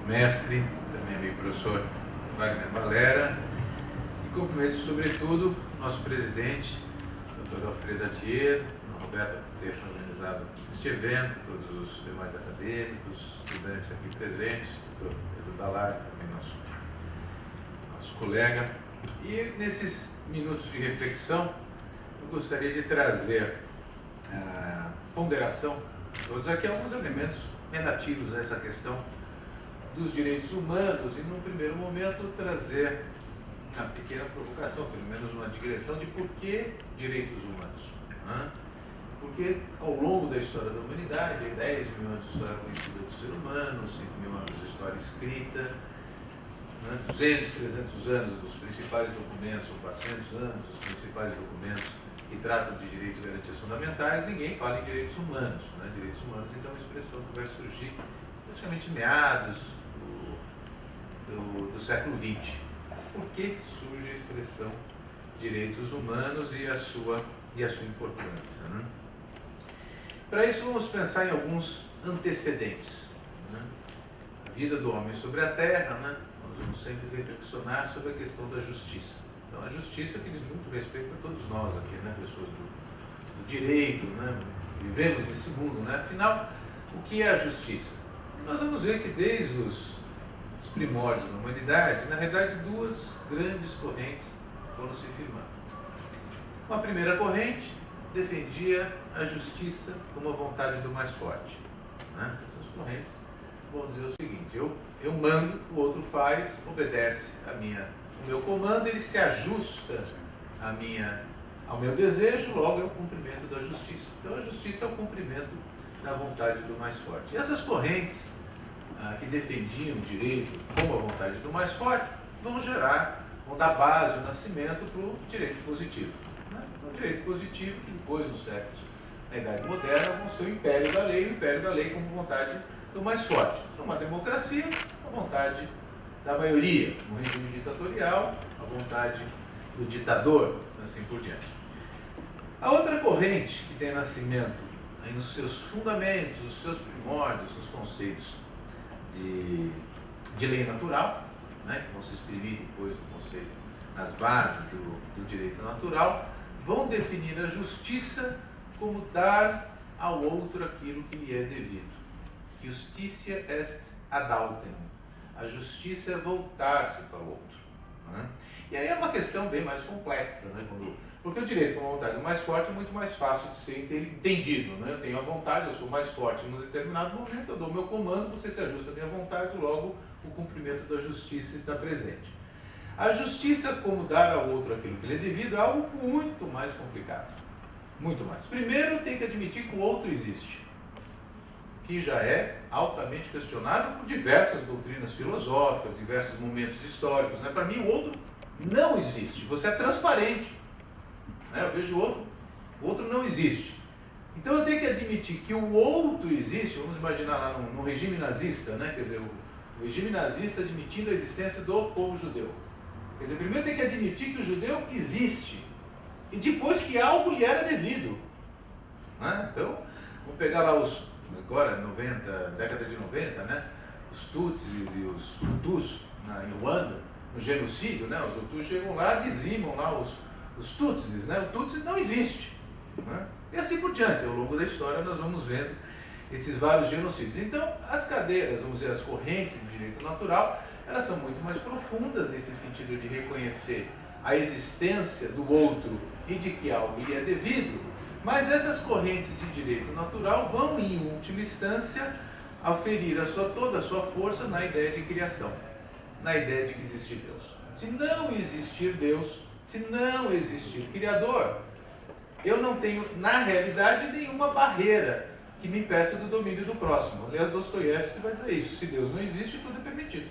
mestre, também amigo professor Wagner Valera, e cumprimento sobretudo nosso presidente, Dr. Alfredo Atier, Roberto, por ter organizado este evento, todos os demais acadêmicos, estudantes aqui presentes, Dr. Pedro Dallar, também nosso colega. E nesses minutos de reflexão, eu gostaria de trazer a ponderação de todos aqui alguns elementos relativos a essa questão dos direitos humanos e, num primeiro momento, trazer uma pequena provocação, pelo menos uma digressão de por que direitos humanos. Né? Porque ao longo da história da humanidade, 10 mil anos de história conhecida do ser humano, 5 mil anos de história escrita, né? 200, 300 anos dos principais documentos, ou 400 anos dos principais documentos que tratam de direitos e garantias fundamentais, ninguém fala em direitos humanos. Né? Direitos humanos, então, é uma expressão que vai surgir praticamente meados do século XX. Por que surge a expressão direitos humanos e a sua importância? Né? Para isso, vamos pensar em alguns antecedentes. Né? A vida do homem sobre a Terra, né? Nós vamos sempre reflexionar sobre a questão da justiça. Então, a justiça que diz muito respeito a todos nós aqui, né? Pessoas do direito, né? Vivemos nesse mundo. Né? Afinal, o que é a justiça? Nós vamos ver que desde os primórdios da humanidade, na realidade, duas grandes correntes foram se firmando. Uma primeira corrente defendia a justiça como a vontade do mais forte. Né? Essas correntes vão dizer o seguinte: eu mando, o outro faz, obedece o meu comando, ele se ajusta ao meu desejo, logo é o cumprimento da justiça. Então a justiça é o cumprimento da vontade do mais forte. E essas correntes que defendiam o direito como a vontade do mais forte vão dar base, o nascimento para o direito positivo. Né? O direito positivo, que depois, nos séculos, na Idade Moderna, vão ser o império da lei como vontade do mais forte. Numa democracia, a vontade da maioria. No regime ditatorial, a vontade do ditador, assim por diante. A outra corrente que tem nascimento aí nos seus fundamentos, nos seus primórdios, nos conceitos de lei natural, né, que vão se exprimir depois no conceito, nas bases do direito natural, vão definir a justiça como dar ao outro aquilo que lhe é devido. Justitia est ad autem. A justiça é voltar-se para o outro. Né? E aí é uma questão bem mais complexa, né? Porque o direito com a vontade do mais forte é muito mais fácil de ser entendido. Né? Eu tenho a vontade, eu sou mais forte em um determinado momento, eu dou o meu comando, você se ajusta à minha vontade, logo o cumprimento da justiça está presente. A justiça, como dar ao outro aquilo que lhe é devido, é algo muito mais complicado. Muito mais. Primeiro, tem que admitir que o outro existe, que já é altamente questionável por diversas doutrinas filosóficas, diversos momentos históricos. Né? Para mim, o outro não existe. Você é transparente. Né? Eu vejo o outro não existe. Então eu tenho que admitir que o outro existe. Vamos imaginar lá no regime nazista, né? Quer dizer, o regime nazista admitindo a existência do povo judeu. Quer dizer, primeiro tem que admitir que o judeu existe e depois que algo lhe era devido. Né? Então, vamos pegar lá agora, década de 90, né? Os Tutsis e os Hutus em Ruanda, no genocídio, né? Os Hutus chegam lá, dizimam lá os Tutsis, né? O Tutsi não existe. Né? E assim por diante, ao longo da história nós vamos vendo esses vários genocídios. Então, as cadeiras, vamos dizer, as correntes de direito natural, elas são muito mais profundas nesse sentido de reconhecer a existência do outro e de que algo lhe é devido, mas essas correntes de direito natural vão, em última instância, aferir toda a sua força na ideia de criação, na ideia de que existe Deus. Se não existir Deus, se não existir Criador, eu não tenho, na realidade, nenhuma barreira que me impeça do domínio do próximo. Aliás, Dostoiévski vai dizer isso: se Deus não existe, tudo é permitido.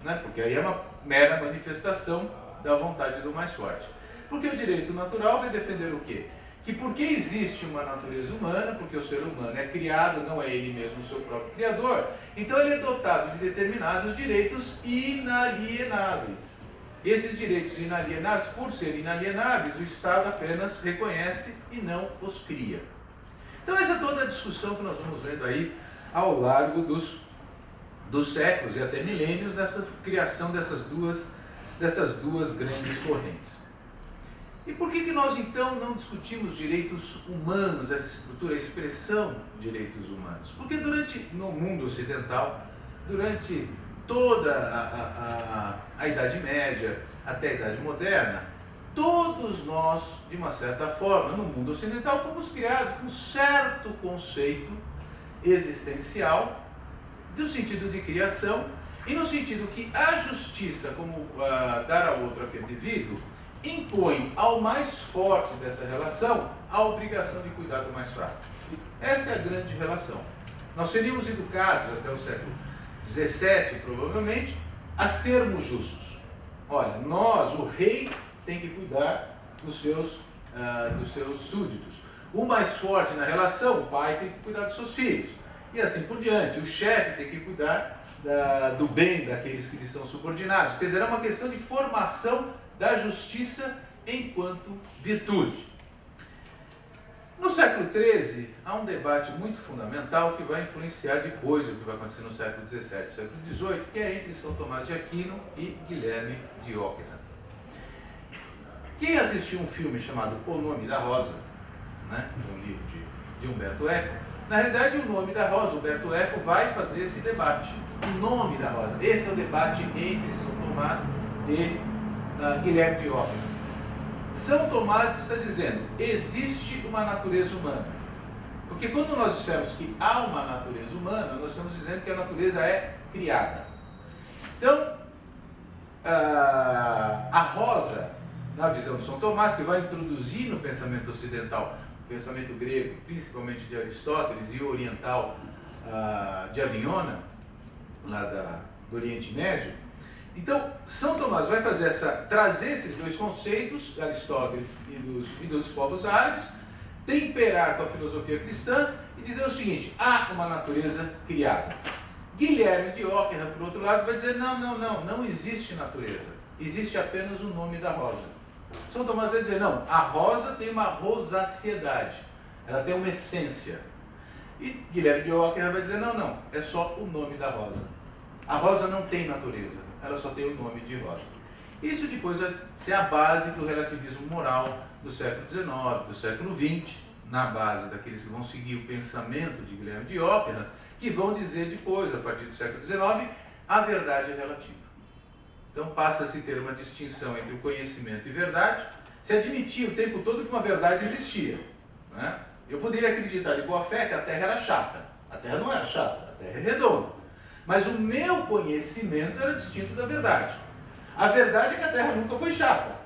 Né? Porque aí é uma mera manifestação da vontade do mais forte. Porque o direito natural vai defender o quê? Que porque existe uma natureza humana, porque o ser humano é criado, não é ele mesmo o seu próprio criador, então ele é dotado de determinados direitos inalienáveis. Esses direitos inalienáveis, por serem inalienáveis, o Estado apenas reconhece e não os cria. Então essa é toda a discussão que nós vamos vendo aí ao largo dos séculos e até milênios nessa criação dessas duas grandes correntes. E por que nós então não discutimos direitos humanos, essa estrutura, a expressão direitos humanos? Porque no mundo ocidental, durante toda a Idade Média até a Idade Moderna, todos nós, de uma certa forma, no mundo ocidental, fomos criados com um certo conceito existencial, do sentido de criação, e no sentido que a justiça, como dar ao outro aquele devido, impõe ao mais forte dessa relação a obrigação de cuidar do mais fraco. Essa é a grande relação. Nós seríamos educados até o século XVII, provavelmente, a sermos justos. Olha, o rei tem que cuidar dos seus súditos. O mais forte na relação, o pai tem que cuidar dos seus filhos. E assim por diante. O chefe tem que cuidar do bem daqueles que lhe são subordinados. Quer dizer, é uma questão de formação da justiça enquanto virtude. No século XIII, há um debate muito fundamental que vai influenciar depois o que vai acontecer no século XVII e século XVIII, que é entre São Tomás de Aquino e Guilherme de Ockham. Quem assistiu um filme chamado O Nome da Rosa, né, um livro de Umberto Eco, na realidade o Nome da Rosa, Umberto Eco vai fazer esse debate. O Nome da Rosa, esse é o debate entre São Tomás e Guilherme de Ockham. São Tomás está dizendo, existe uma natureza humana. Porque quando nós dissemos que há uma natureza humana, nós estamos dizendo que a natureza é criada. Então, a rosa, na visão de São Tomás, que vai introduzir no pensamento ocidental, o pensamento grego, principalmente de Aristóteles, e o oriental de Avignona, lá do Oriente Médio. Então, São Tomás vai trazer esses dois conceitos, Aristóteles e dos povos árabes, temperar com a filosofia cristã e dizer o seguinte, há uma natureza criada. Guilherme de Ockham, por outro lado, vai dizer, não existe natureza, existe apenas o nome da rosa. São Tomás vai dizer, não, a rosa tem uma rosaceidade, ela tem uma essência. E Guilherme de Ockham vai dizer, não, é só o nome da rosa. A rosa não tem natureza, ela só tem o nome de rosa. Isso depois vai ser a base do relativismo moral do século XIX, do século XX, na base daqueles que vão seguir o pensamento de Guilherme de Ockham, que vão dizer depois, a partir do século XIX, a verdade é relativa. Então passa-se a ter uma distinção entre o conhecimento e verdade. Se admitia o tempo todo que uma verdade existia, né? Eu poderia acreditar de boa fé que a Terra era chata. A Terra não era chata, a Terra é redonda. Mas o meu conhecimento era distinto da verdade. A verdade é que a Terra nunca foi chata.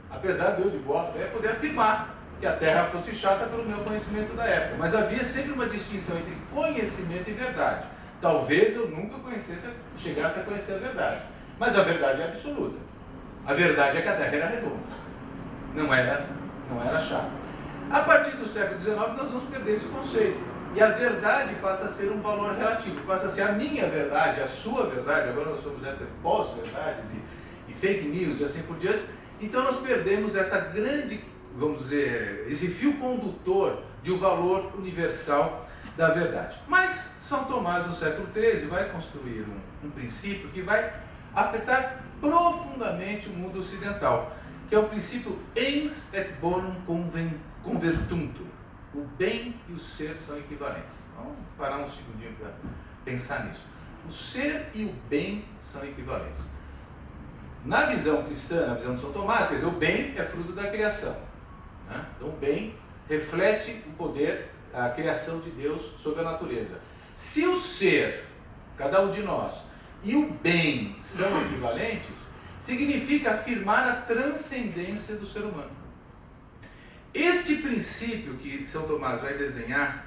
Apesar de eu, de boa fé, poder afirmar que a Terra fosse chata pelo meu conhecimento da época. Mas havia sempre uma distinção entre conhecimento e verdade. Talvez eu nunca chegasse a conhecer a verdade. Mas a verdade é absoluta. A verdade é que a Terra era redonda. Não era chata. A partir do século XIX, nós vamos perder esse conceito. E a verdade passa a ser um valor relativo, passa a ser a minha verdade, a sua verdade. Agora nós somos pós-verdades e fake news e assim por diante. Então nós perdemos essa grande, vamos dizer, esse fio condutor de um valor universal da verdade. Mas São Tomás, no século XIII, vai construir um princípio que vai afetar profundamente o mundo ocidental, que é o princípio ens et bonum convertuntur. O bem e o ser são equivalentes. Vamos parar um segundinho para pensar nisso. O ser e o bem são equivalentes. Na visão cristã, na visão de São Tomás, quer dizer, o bem é fruto da criação, né? Então o bem reflete o poder, a criação de Deus sobre a natureza. Se o ser, cada um de nós, e o bem são equivalentes, significa afirmar a transcendência do ser humano. Este princípio que São Tomás vai desenhar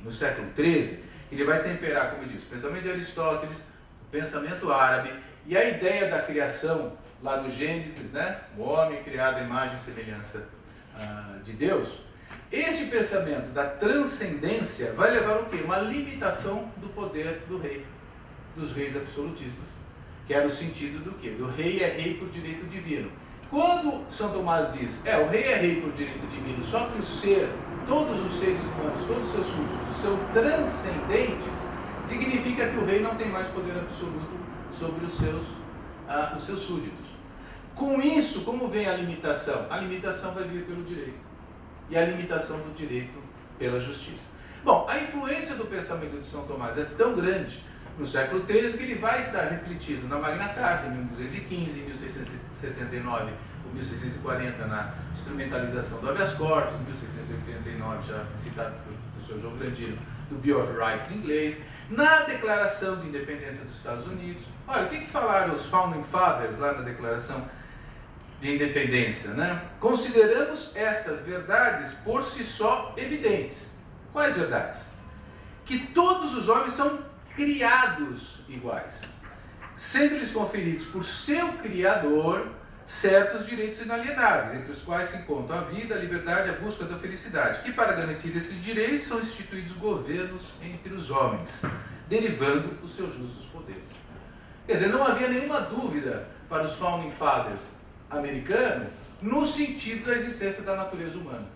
no século XIII, ele vai temperar, como eu disse, o pensamento de Aristóteles, o pensamento árabe e a ideia da criação lá do Gênesis, né? O homem criado à imagem e semelhança de Deus. Este pensamento da transcendência vai levar o quê? Uma limitação do poder do rei, dos reis absolutistas, que era o sentido do quê? O rei é rei por direito divino. Quando São Tomás diz, o rei é rei por direito divino, só que todos os seres humanos, todos os seus súditos são transcendentes, significa que o rei não tem mais poder absoluto sobre os seus súditos. Com isso, como vem a limitação? A limitação vai vir pelo direito. E a limitação do direito pela justiça. Bom, a influência do pensamento de São Tomás é tão grande no século XIII que ele vai estar refletido na Magna Carta, em 1215, em 1679, ou 1640, na instrumentalização do habeas corpus, em 1689, já citado pelo professor João Grandino, do Bill of Rights inglês, na Declaração de Independência dos Estados Unidos. Olha, o que falaram os Founding Fathers lá na Declaração de Independência, né? Consideramos estas verdades por si só evidentes. Quais verdades? Que todos os homens são criados iguais, sendo-lhes conferidos por seu Criador certos direitos inalienáveis, entre os quais se encontram a vida, a liberdade e a busca da felicidade, que para garantir esses direitos são instituídos governos entre os homens, derivando os seus justos poderes. Quer dizer, não havia nenhuma dúvida para os Founding Fathers americanos no sentido da existência da natureza humana.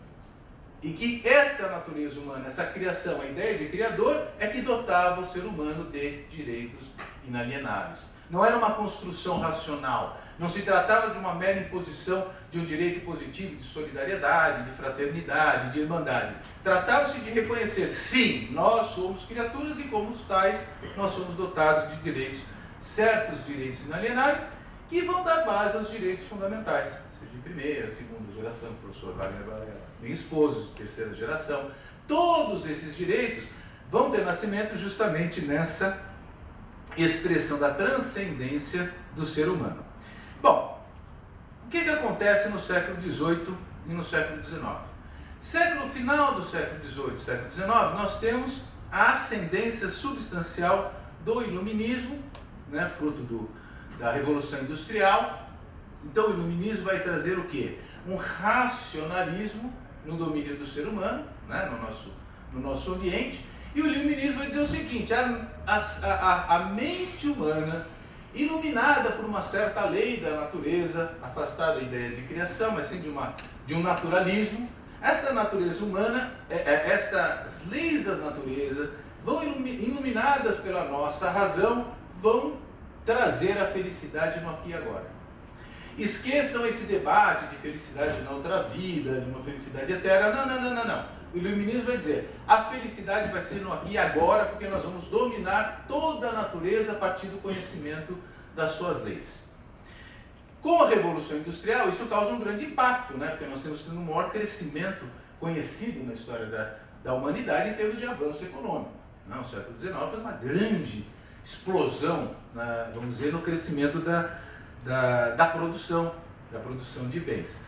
E que esta natureza humana, essa criação, a ideia de criador, é que dotava o ser humano de direitos inalienáveis. Não era uma construção racional, não se tratava de uma mera imposição de um direito positivo de solidariedade, de fraternidade, de irmandade. Tratava-se de reconhecer, sim, nós somos criaturas e como tais, nós somos dotados de direitos, certos direitos inalienáveis, que vão dar base aos direitos fundamentais, seja de primeira, segunda geração, o professor Wagner Varela, bem esposos, terceira geração. Todos esses direitos vão ter nascimento justamente nessa expressão da transcendência do ser humano. Bom, o que acontece no século XVIII e no século XIX? Final do século XVIII e século XIX, nós temos a ascendência substancial do iluminismo, né, fruto da Revolução Industrial. Então o iluminismo vai trazer o quê? Um racionalismo no domínio do ser humano, né, no nosso ambiente. E o iluminismo vai dizer o seguinte: a mente humana, iluminada por uma certa lei da natureza, afastada da ideia de criação, mas sim de um naturalismo, essa natureza humana, estas leis da natureza, vão iluminadas pela nossa razão, vão trazer a felicidade no aqui e agora. Esqueçam esse debate de felicidade na outra vida, de uma felicidade eterna. Não. O iluminismo vai dizer, a felicidade vai ser no aqui e agora, porque nós vamos dominar toda a natureza a partir do conhecimento das suas leis. Com a Revolução Industrial, isso causa um grande impacto, né? Porque nós temos tido um maior crescimento conhecido na história da humanidade em termos de avanço econômico. O século XIX fez uma grande explosão, vamos dizer, no crescimento da produção de bens.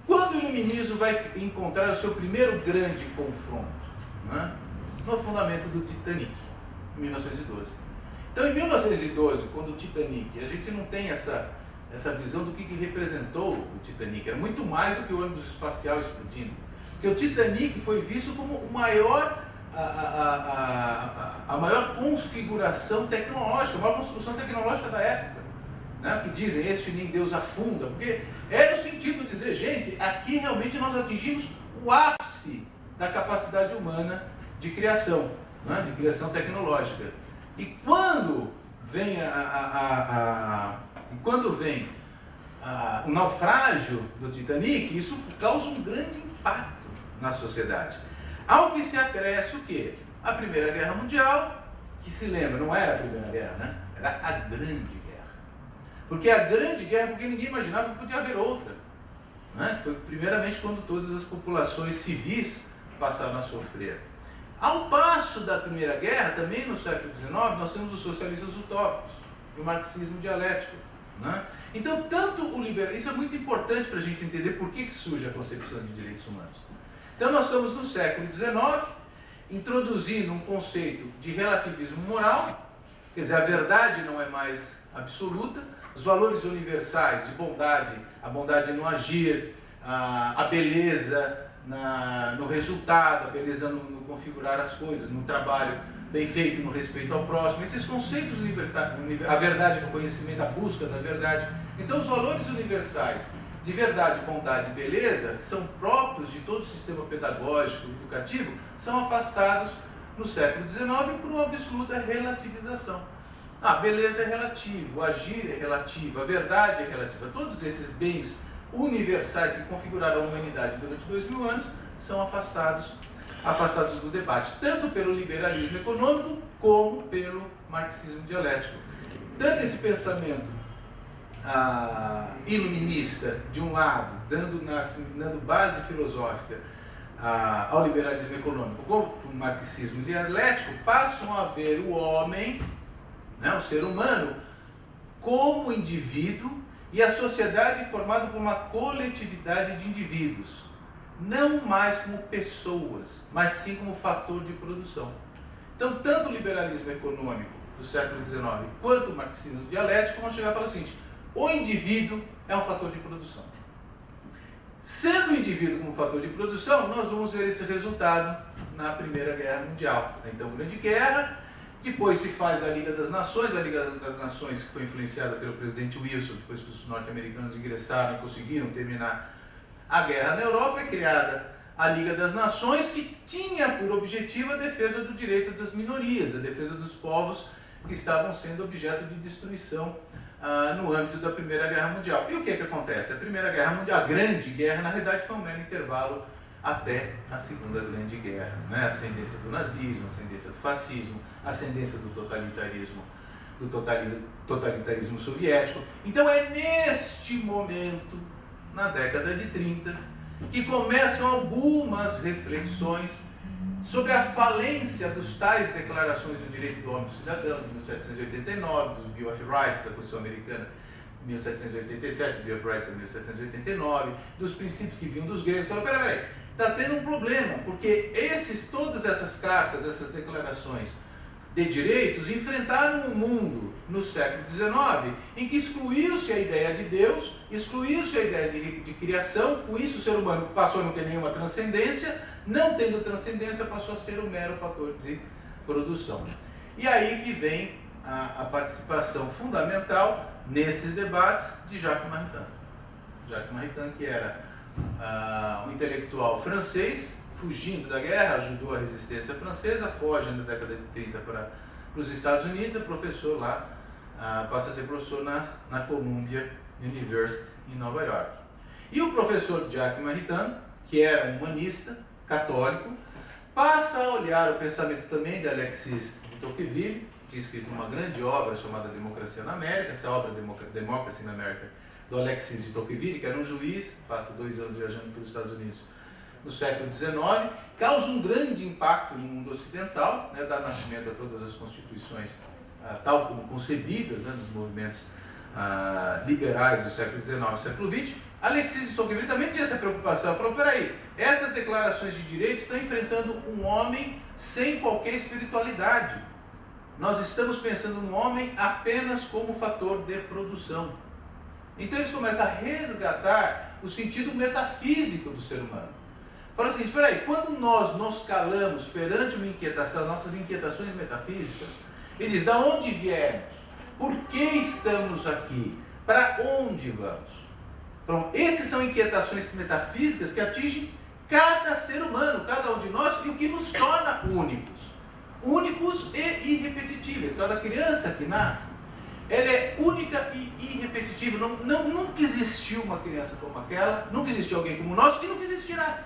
Quando o iluminismo vai encontrar o seu primeiro grande confronto? No afundamento do Titanic, em 1912. Então, em 1912, quando o Titanic, a gente não tem essa visão do que representou o Titanic, era muito mais do que o ônibus espacial explodindo. Porque o Titanic foi visto como o maior, a maior configuração tecnológica, a maior construção tecnológica da época. Que dizem, este nem Deus afunda, porque era o sentido de dizer, gente, aqui realmente nós atingimos o ápice da capacidade humana de criação, de criação tecnológica. E quando vem o naufrágio do Titanic, isso causa um grande impacto na sociedade. Ao que se acresce o quê? A Primeira Guerra Mundial, que se lembra, não era a Primeira Guerra, né? Era a Grande Guerra. Porque a Grande Guerra, porque ninguém imaginava que podia haver outra. Foi primeiramente quando todas as populações civis passaram a sofrer. Ao passo da Primeira Guerra, também no século XIX, nós temos os socialistas utópicos e o marxismo dialético. Então, tanto o liberalismo, isso é muito importante para a gente entender por que surge a concepção de direitos humanos. Então, nós estamos no século XIX, introduzindo um conceito de relativismo moral, quer dizer, a verdade não é mais absoluta, os valores universais de bondade, a bondade no agir, a beleza no resultado, a beleza no configurar as coisas, no trabalho bem feito, no respeito ao próximo, esses conceitos a verdade no conhecimento, a busca da verdade. Então os valores universais de verdade, bondade e beleza, que são próprios de todo o sistema pedagógico e educativo, são afastados no século XIX por uma absoluta relativização. A beleza é relativa, o agir é relativo, a verdade é relativa. Todos esses bens universais que configuraram a humanidade durante 2000 anos são afastados do debate, tanto pelo liberalismo econômico como pelo marxismo dialético. Tanto esse pensamento iluminista, de um lado, dando base filosófica ao liberalismo econômico, como o marxismo dialético, passam a ver o homem, né, o ser humano, como indivíduo e a sociedade formada por uma coletividade de indivíduos, não mais como pessoas, mas sim como fator de produção. Então, tanto o liberalismo econômico do século XIX quanto o marxismo dialético vão chegar a falar o seguinte: o indivíduo é um fator de produção. Sendo o indivíduo como fator de produção, nós vamos ver esse resultado na Primeira Guerra Mundial. Então, Grande Guerra, depois se faz a Liga das Nações, que foi influenciada pelo presidente Wilson, depois que os norte-americanos ingressaram e conseguiram terminar a guerra na Europa, é criada a Liga das Nações, que tinha por objetivo a defesa do direito das minorias, a defesa dos povos que estavam sendo objeto de destruição no âmbito da Primeira Guerra Mundial. E o que acontece? A Primeira Guerra Mundial, a Grande Guerra, na realidade foi um mero intervalo até a Segunda Grande Guerra, né? A ascendência do nazismo, a ascendência do fascismo, a ascendência do totalitarismo soviético. Então é neste momento, na década de 30, que começam algumas reflexões sobre a falência dos tais declarações do direito do homem e do cidadão de 1789, dos Bill of Rights da Constituição Americana de 1787, Bill of Rights de 1789, dos princípios que vinham dos gregos. Falaram, peraí, está tendo um problema, porque todas essas cartas, essas declarações de direitos enfrentaram um mundo no século XIX em que excluiu-se a ideia de Deus, excluiu-se a ideia de criação, com isso o ser humano passou a não ter nenhuma transcendência, não tendo transcendência passou a ser um mero fator de produção. E aí que vem a participação fundamental nesses debates de Jacques Maritain. Jacques Maritain, que era um intelectual francês, fugindo da guerra, ajudou a resistência francesa, foge na década de 30 para os Estados Unidos, é professor lá, passa a ser professor na Columbia University em Nova York. E o professor Jacques Maritain, que era um humanista, católico, passa a olhar o pensamento também de Alexis de Tocqueville, que tinha escrito uma grande obra chamada Democracia na América, essa obra Democracy in America, do Alexis de Tocqueville, que era um juiz, passa 2 anos viajando pelos Estados Unidos no século XIX, causa um grande impacto no mundo ocidental, né, dá nascimento a todas as constituições tal como concebidas, né, nos movimentos liberais do século XIX e século XX. Alexis de Tocqueville também tinha essa preocupação, falou, peraí, essas declarações de direitos estão enfrentando um homem sem qualquer espiritualidade. Nós estamos pensando no homem apenas como fator de produção. Então eles começam a resgatar o sentido metafísico do ser humano. Fala o seguinte, peraí, quando nós nos calamos perante uma inquietação, nossas inquietações metafísicas, ele diz, da onde viemos? Por que estamos aqui? Para onde vamos? Então, essas são inquietações metafísicas que atingem cada ser humano, cada um de nós, e o que nos torna únicos. Únicos e irrepetíveis. Cada criança que nasce, ela é única e irrepetível. Nunca existiu uma criança como aquela, nunca existiu alguém como nós e nunca existirá.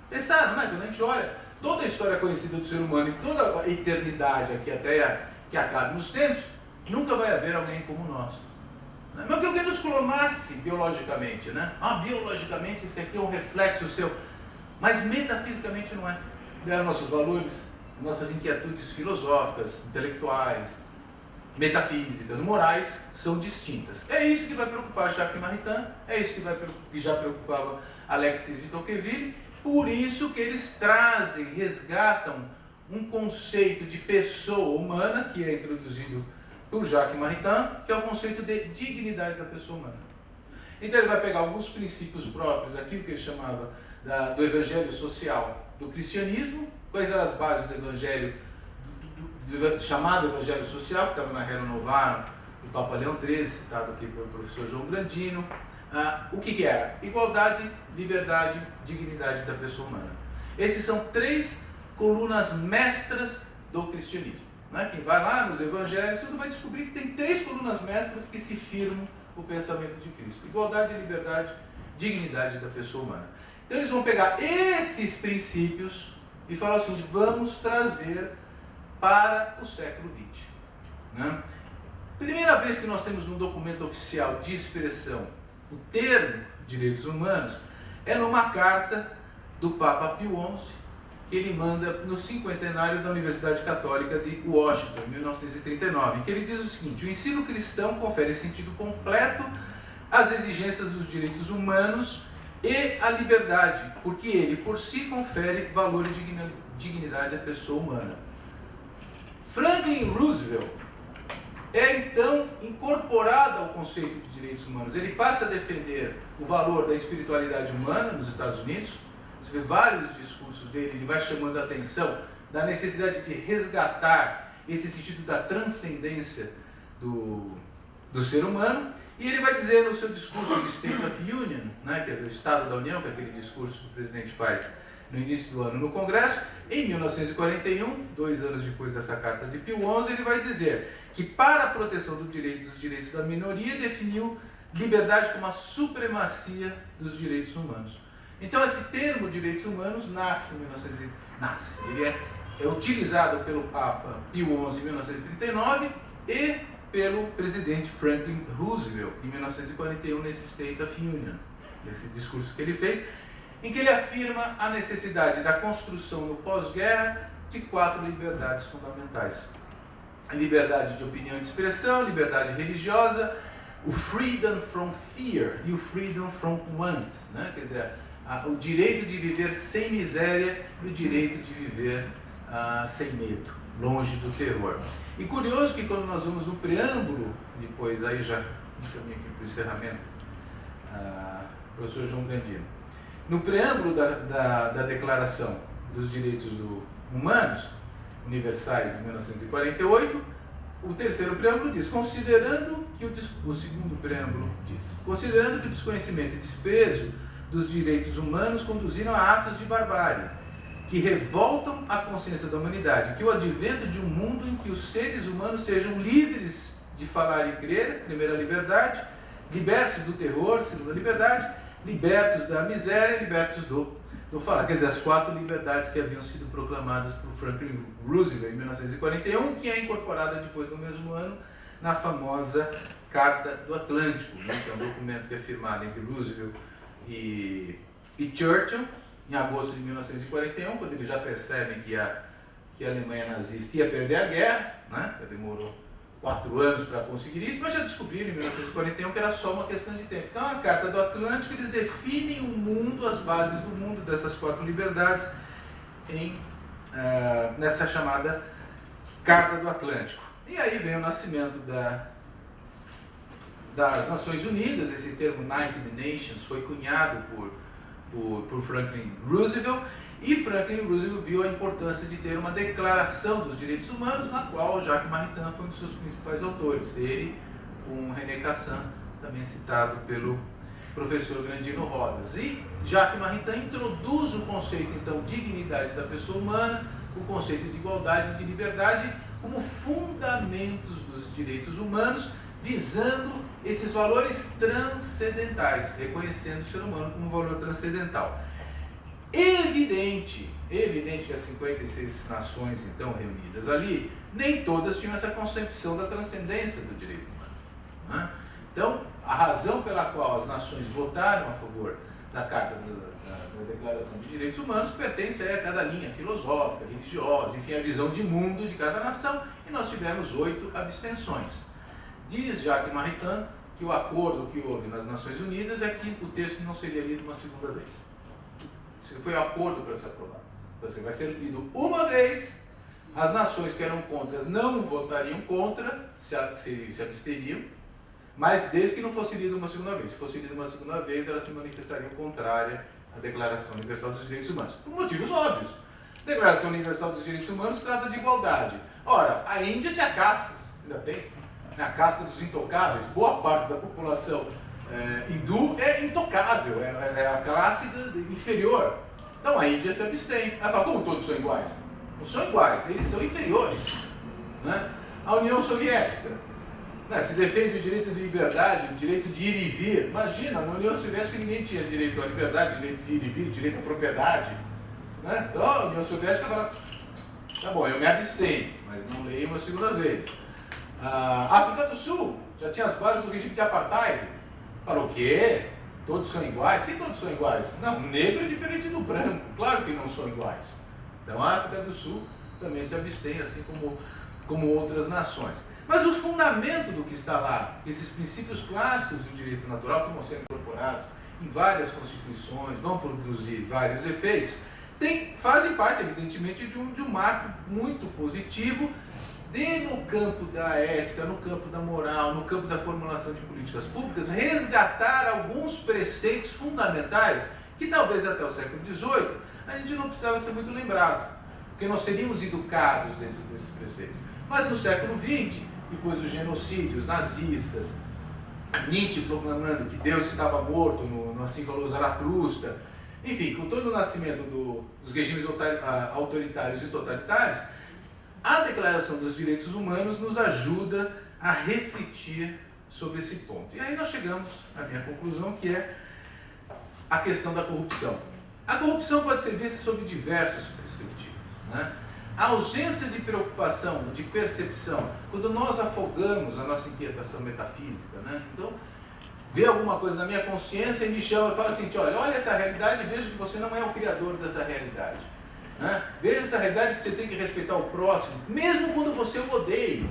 Pensaram, né? Quando a gente olha toda a história conhecida do ser humano e toda a eternidade aqui até que acabe nos tempos, nunca vai haver alguém como nós. Não que alguém nos clonasse biologicamente, né? Biologicamente isso aqui é um reflexo seu, mas metafisicamente não é. Nossos valores, nossas inquietudes filosóficas, intelectuais, metafísicas, morais, são distintas. É isso que vai preocupar Jacques Maritain, é isso que já preocupava Alexis de Tocqueville, por isso que eles trazem, resgatam um conceito de pessoa humana, que é introduzido por Jacques Maritain, que é o conceito de dignidade da pessoa humana. Então ele vai pegar alguns princípios próprios, aquilo que ele chamava do evangelho social do cristianismo, quais eram as bases do evangelho, chamado evangelho social, que estava na Rerum Novarum do Papa Leão XIII, citado aqui pelo professor João Grandino. O que era? Igualdade, liberdade, dignidade da pessoa humana. Esses são 3 colunas mestras do cristianismo. Né? Quem vai lá nos evangelhos, você vai descobrir que tem 3 colunas mestras que se firmam o pensamento de Cristo. Igualdade, liberdade, dignidade da pessoa humana. Então eles vão pegar esses princípios e falar o seguinte: vamos trazer para o século XX. Né? Primeira vez que nós temos um documento oficial de expressão o termo direitos humanos é numa carta do Papa Pio XI, que ele manda no cinquentenário da Universidade Católica de Washington, em 1939, em que ele diz o seguinte: o ensino cristão confere sentido completo às exigências dos direitos humanos e à liberdade, porque ele, por si, confere valor e dignidade à pessoa humana. Franklin Roosevelt é, então, incorporado ao conceito de direitos humanos. Ele passa a defender o valor da espiritualidade humana nos Estados Unidos. Você vê vários discursos dele, ele vai chamando a atenção da necessidade de resgatar esse sentido da transcendência do ser humano. E ele vai dizer no seu discurso de State of Union, né, que é o Estado da União, que é aquele discurso que o presidente faz no início do ano no Congresso, em 1941, 2 anos depois dessa carta de Pio XI, ele vai dizer que, para a proteção dos direitos da minoria, definiu liberdade como a supremacia dos direitos humanos. Então, esse termo direitos humanos nasce em 1939. Ele é utilizado pelo Papa Pio XI em 1939 e pelo presidente Franklin Roosevelt em 1941, nesse State of Union, esse discurso que ele fez, em que ele afirma a necessidade da construção no pós-guerra de 4 liberdades fundamentais: a liberdade de opinião e de expressão, liberdade religiosa, o freedom from fear e o freedom from want, né? Quer dizer, o direito de viver sem miséria e o direito de viver sem medo, longe do terror. E curioso que quando nós vamos no preâmbulo, depois aí já caminho aqui para o encerramento, professor João Grandino, no preâmbulo da Declaração dos Direitos Humanos Universais de 1948, o terceiro preâmbulo diz: considerando que o segundo preâmbulo diz: considerando que o desconhecimento e desprezo dos direitos humanos conduziram a atos de barbárie, que revoltam a consciência da humanidade, que o advento de um mundo em que os seres humanos sejam livres de falar e crer, primeira liberdade, libertos do terror, segunda liberdade, libertos da miséria, libertos do falar. Quer dizer, as 4 liberdades que haviam sido proclamadas por Franklin Roosevelt em 1941, que é incorporada depois no mesmo ano na famosa Carta do Atlântico, né, que é um documento que é firmado entre Roosevelt e Churchill, em agosto de 1941, quando eles já percebem que a Alemanha nazista ia perder a guerra, né? Demorou 4 anos para conseguir isso, mas já descobriram em 1941 que era só uma questão de tempo. Então, a Carta do Atlântico, eles definem o mundo, as bases do mundo, dessas 4 liberdades, nessa chamada Carta do Atlântico. E aí vem o nascimento das Nações Unidas. Esse termo United Nations foi cunhado por Franklin Roosevelt, e Franklin Roosevelt viu a importância de ter uma declaração dos direitos humanos, na qual Jacques Maritain foi um dos seus principais autores, ele com René Cassin, também citado pelo professor Grandino Rodas. E Jacques Maritain introduz o conceito, então, de dignidade da pessoa humana, o conceito de igualdade e de liberdade como fundamentos dos direitos humanos, visando esses valores transcendentais, reconhecendo o ser humano como um valor transcendental. Evidente que as 56 nações, então, reunidas ali, nem todas tinham essa concepção da transcendência do direito humano, né? Então, a razão pela qual as nações votaram a favor da Carta da Declaração de Direitos Humanos pertence a cada linha filosófica, religiosa, enfim, a visão de mundo de cada nação, e nós tivemos 8 abstenções. Diz Jacques Maritain que o acordo que houve nas Nações Unidas é que o texto não seria lido uma segunda vez. Isso foi um acordo para ser aprovado. Então, assim, vai ser lido uma vez, As nações que eram contra não votariam contra, se absteriam, mas desde que não fosse lida uma segunda vez. Se fosse lida uma segunda vez, elas se manifestariam contrária à Declaração Universal dos Direitos Humanos. Por motivos óbvios. A Declaração Universal dos Direitos Humanos trata de igualdade. Ora, a Índia tinha castas, ainda tem, a casta dos intocáveis. Boa parte da população hindu é intocável, é a classe inferior. Então a Índia se abstém. Ela fala, como todos são iguais? Não são iguais, eles são inferiores. Né? A União Soviética, né, se defende o direito de liberdade, o direito de ir e vir. Imagina, na União Soviética ninguém tinha direito à liberdade, direito de ir e vir, direito à propriedade. Né? Então a União Soviética fala, tá bom, eu me abstenho, mas não leio uma segunda vez. A África do Sul já tinha as bases do regime de apartheid. Fala, o quê? Todos são iguais? Quem todos são iguais? Não, o negro é diferente do branco, claro que não são iguais. Então a África do Sul também se abstém, assim como outras nações. Mas o fundamento do que está lá, esses princípios clássicos do direito natural, que vão ser incorporados em várias constituições, vão produzir vários efeitos, fazem parte, evidentemente, de um marco muito positivo no campo da ética, no campo da moral, no campo da formulação de políticas públicas, resgatar alguns preceitos fundamentais que talvez até o século XVIII a gente não precisava ser muito lembrado, porque nós seríamos educados dentro desses preceitos. Mas no século XX, depois dos genocídios nazistas, Nietzsche proclamando que Deus estava morto, no Assim Falou Zaratrusta, enfim, com todo o nascimento dos regimes autoritários e totalitários, a Declaração dos Direitos Humanos nos ajuda a refletir sobre esse ponto. E aí nós chegamos à minha conclusão, que é a questão da corrupção. A corrupção pode ser vista sob diversas perspectivas, né? A ausência de preocupação, de percepção, quando nós afogamos a nossa inquietação metafísica, né? Então, vê alguma coisa na minha consciência e me chama e fala assim, olha essa realidade e vejo que você não é o criador dessa realidade. Né? Veja essa realidade que você tem que respeitar o próximo, mesmo quando você o odeia.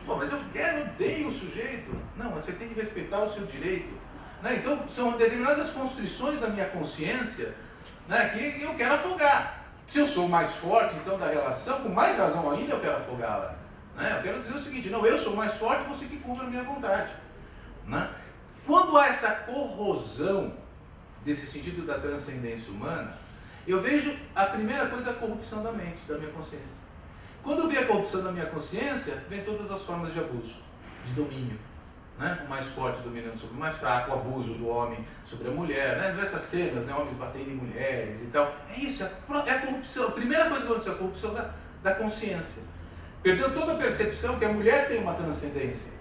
Pô, mas eu odeio o sujeito. Não, mas você tem que respeitar o seu direito. Né? Então, são determinadas construções da minha consciência, né, que eu quero afogar. Se eu sou mais forte, então, da relação, com mais razão ainda eu quero afogá-la. Né? Eu quero dizer o seguinte, não, eu sou mais forte, você que cumpre a minha vontade. Né? Quando há essa corrosão desse sentido da transcendência humana, eu vejo a primeira coisa a corrupção da mente, da minha consciência. Quando eu vejo a corrupção da minha consciência, vem todas as formas de abuso, de domínio. Né? O mais forte dominando sobre o mais fraco, o abuso do homem sobre a mulher, né? Essas cenas, né? Homens batendo em mulheres e tal. É isso, é a corrupção. A primeira coisa que aconteceu é a corrupção da consciência. Perdeu toda a percepção que a mulher tem uma transcendência.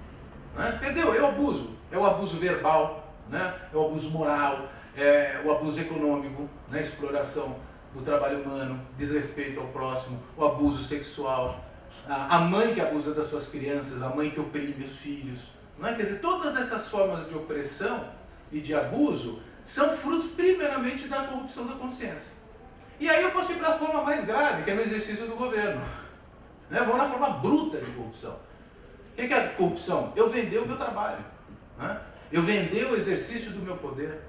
Né? Perdeu, é o abuso. É o abuso verbal, né? É o abuso moral, é o abuso econômico, né? Exploração do trabalho humano, desrespeito ao próximo, o abuso sexual, a mãe que abusa das suas crianças, a mãe que oprime os filhos. Não é? Quer dizer, todas essas formas de opressão e de abuso são frutos primeiramente da corrupção da consciência. E aí eu posso ir para a forma mais grave, que é no exercício do governo. Né? Eu vou na forma bruta de corrupção. O que é a corrupção? Eu vender o meu trabalho. Né? Eu vender o exercício do meu poder.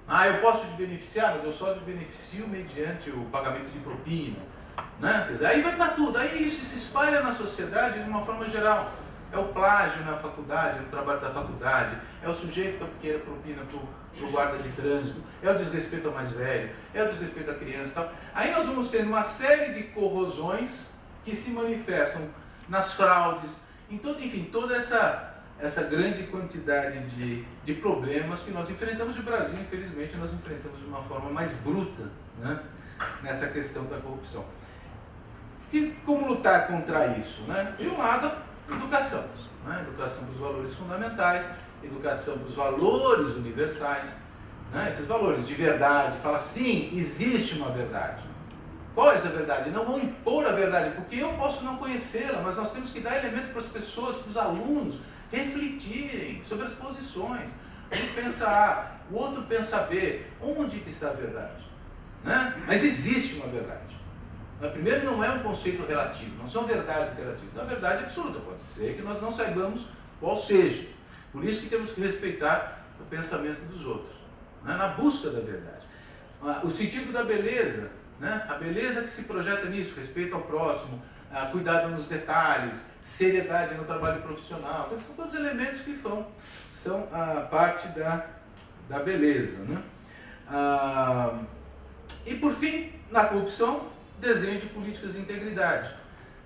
Eu posso te beneficiar, mas eu só te beneficio mediante o pagamento de propina. Né? Quer dizer, aí vai para tudo. Aí isso se espalha na sociedade de uma forma geral. É o plágio na faculdade, no trabalho da faculdade, é o sujeito que queira propina para o guarda de trânsito, é o desrespeito ao mais velho, é o desrespeito à criança e tal. Aí nós vamos tendo uma série de corrosões que se manifestam nas fraudes, enfim, toda essa grande quantidade de problemas que nós enfrentamos no Brasil, infelizmente, nós enfrentamos de uma forma mais bruta, né, nessa questão da corrupção. E como lutar contra isso? Né? De um lado, educação. Né? Educação dos valores fundamentais, educação dos valores universais, né? Esses valores de verdade. Fala, sim, existe uma verdade. Qual é essa verdade? Não vão impor a verdade, porque eu posso não conhecê-la, mas nós temos que dar elemento para as pessoas, para os alunos, refletirem sobre as posições. Um pensa A, o outro pensa B. Onde que está a verdade? Né? Mas existe uma verdade. Primeiro, não é um conceito relativo, não são verdades relativas. A verdade absoluta pode ser que nós não saibamos qual seja. Por isso que temos que respeitar o pensamento dos outros, né? Na busca da verdade. O sentido da beleza, né? A beleza que se projeta nisso, respeito ao próximo, cuidado nos detalhes, seriedade no trabalho profissional, são todos elementos que são a parte da beleza, né? E por fim, na corrupção, desenho de políticas de integridade.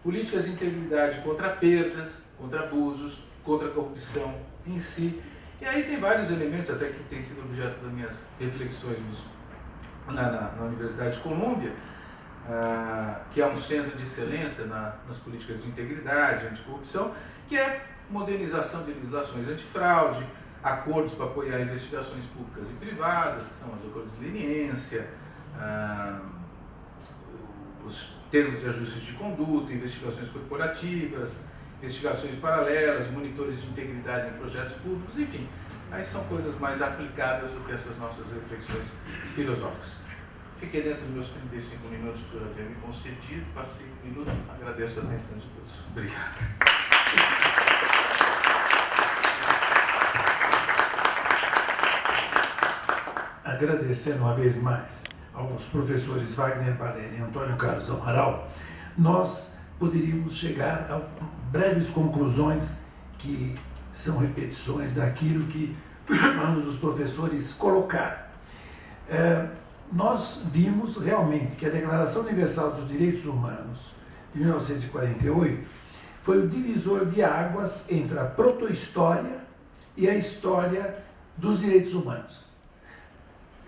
Políticas de integridade contra perdas, contra abusos, contra a corrupção em si. E aí tem vários elementos, até que tem sido objeto das minhas reflexões na Universidade de Colômbia, que é um centro de excelência nas políticas de integridade, anticorrupção, que é modernização de legislações antifraude, acordos para apoiar investigações públicas e privadas, que são os acordos de leniência, os termos de ajustes de conduta, investigações corporativas, investigações paralelas, monitores de integridade em projetos públicos, enfim. Aí são coisas mais aplicadas do que essas nossas reflexões filosóficas. Fiquei dentro dos meus 35 minutos que o senhor havia me concedido, passei um minuto, agradeço a atenção de todos. Obrigado.
Agradecendo uma vez mais aos professores Wagner Balera e Antônio Carlos Amaral, nós poderíamos chegar a breves conclusões que são repetições daquilo que ambos os professores colocaram. Nós vimos realmente que a Declaração Universal dos Direitos Humanos de 1948 foi o divisor de águas entre a proto-história e a história dos direitos humanos.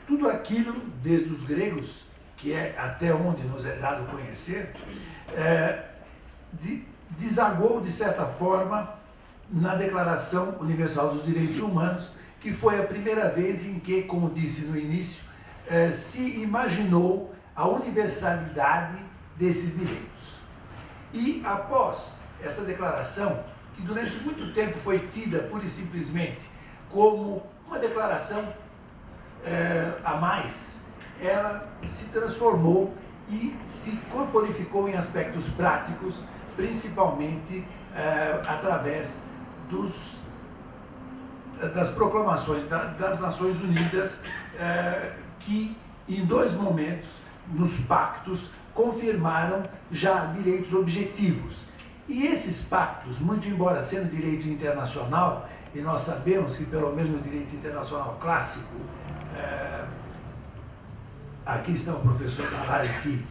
Tudo aquilo, desde os gregos, que é até onde nos é dado conhecer, desagou, de certa forma, na Declaração Universal dos Direitos Humanos, que foi a primeira vez em que, como disse no início, se imaginou a universalidade desses direitos. E após essa declaração, que durante muito tempo foi tida pura e simplesmente como uma declaração a mais, ela se transformou e se corporificou em aspectos práticos, principalmente através das proclamações das Nações Unidas, que em 2 momentos, nos pactos, confirmaram já direitos objetivos. E esses pactos, muito embora sendo direito internacional, e nós sabemos que pelo menos no direito internacional clássico, aqui está o professor Nalari, que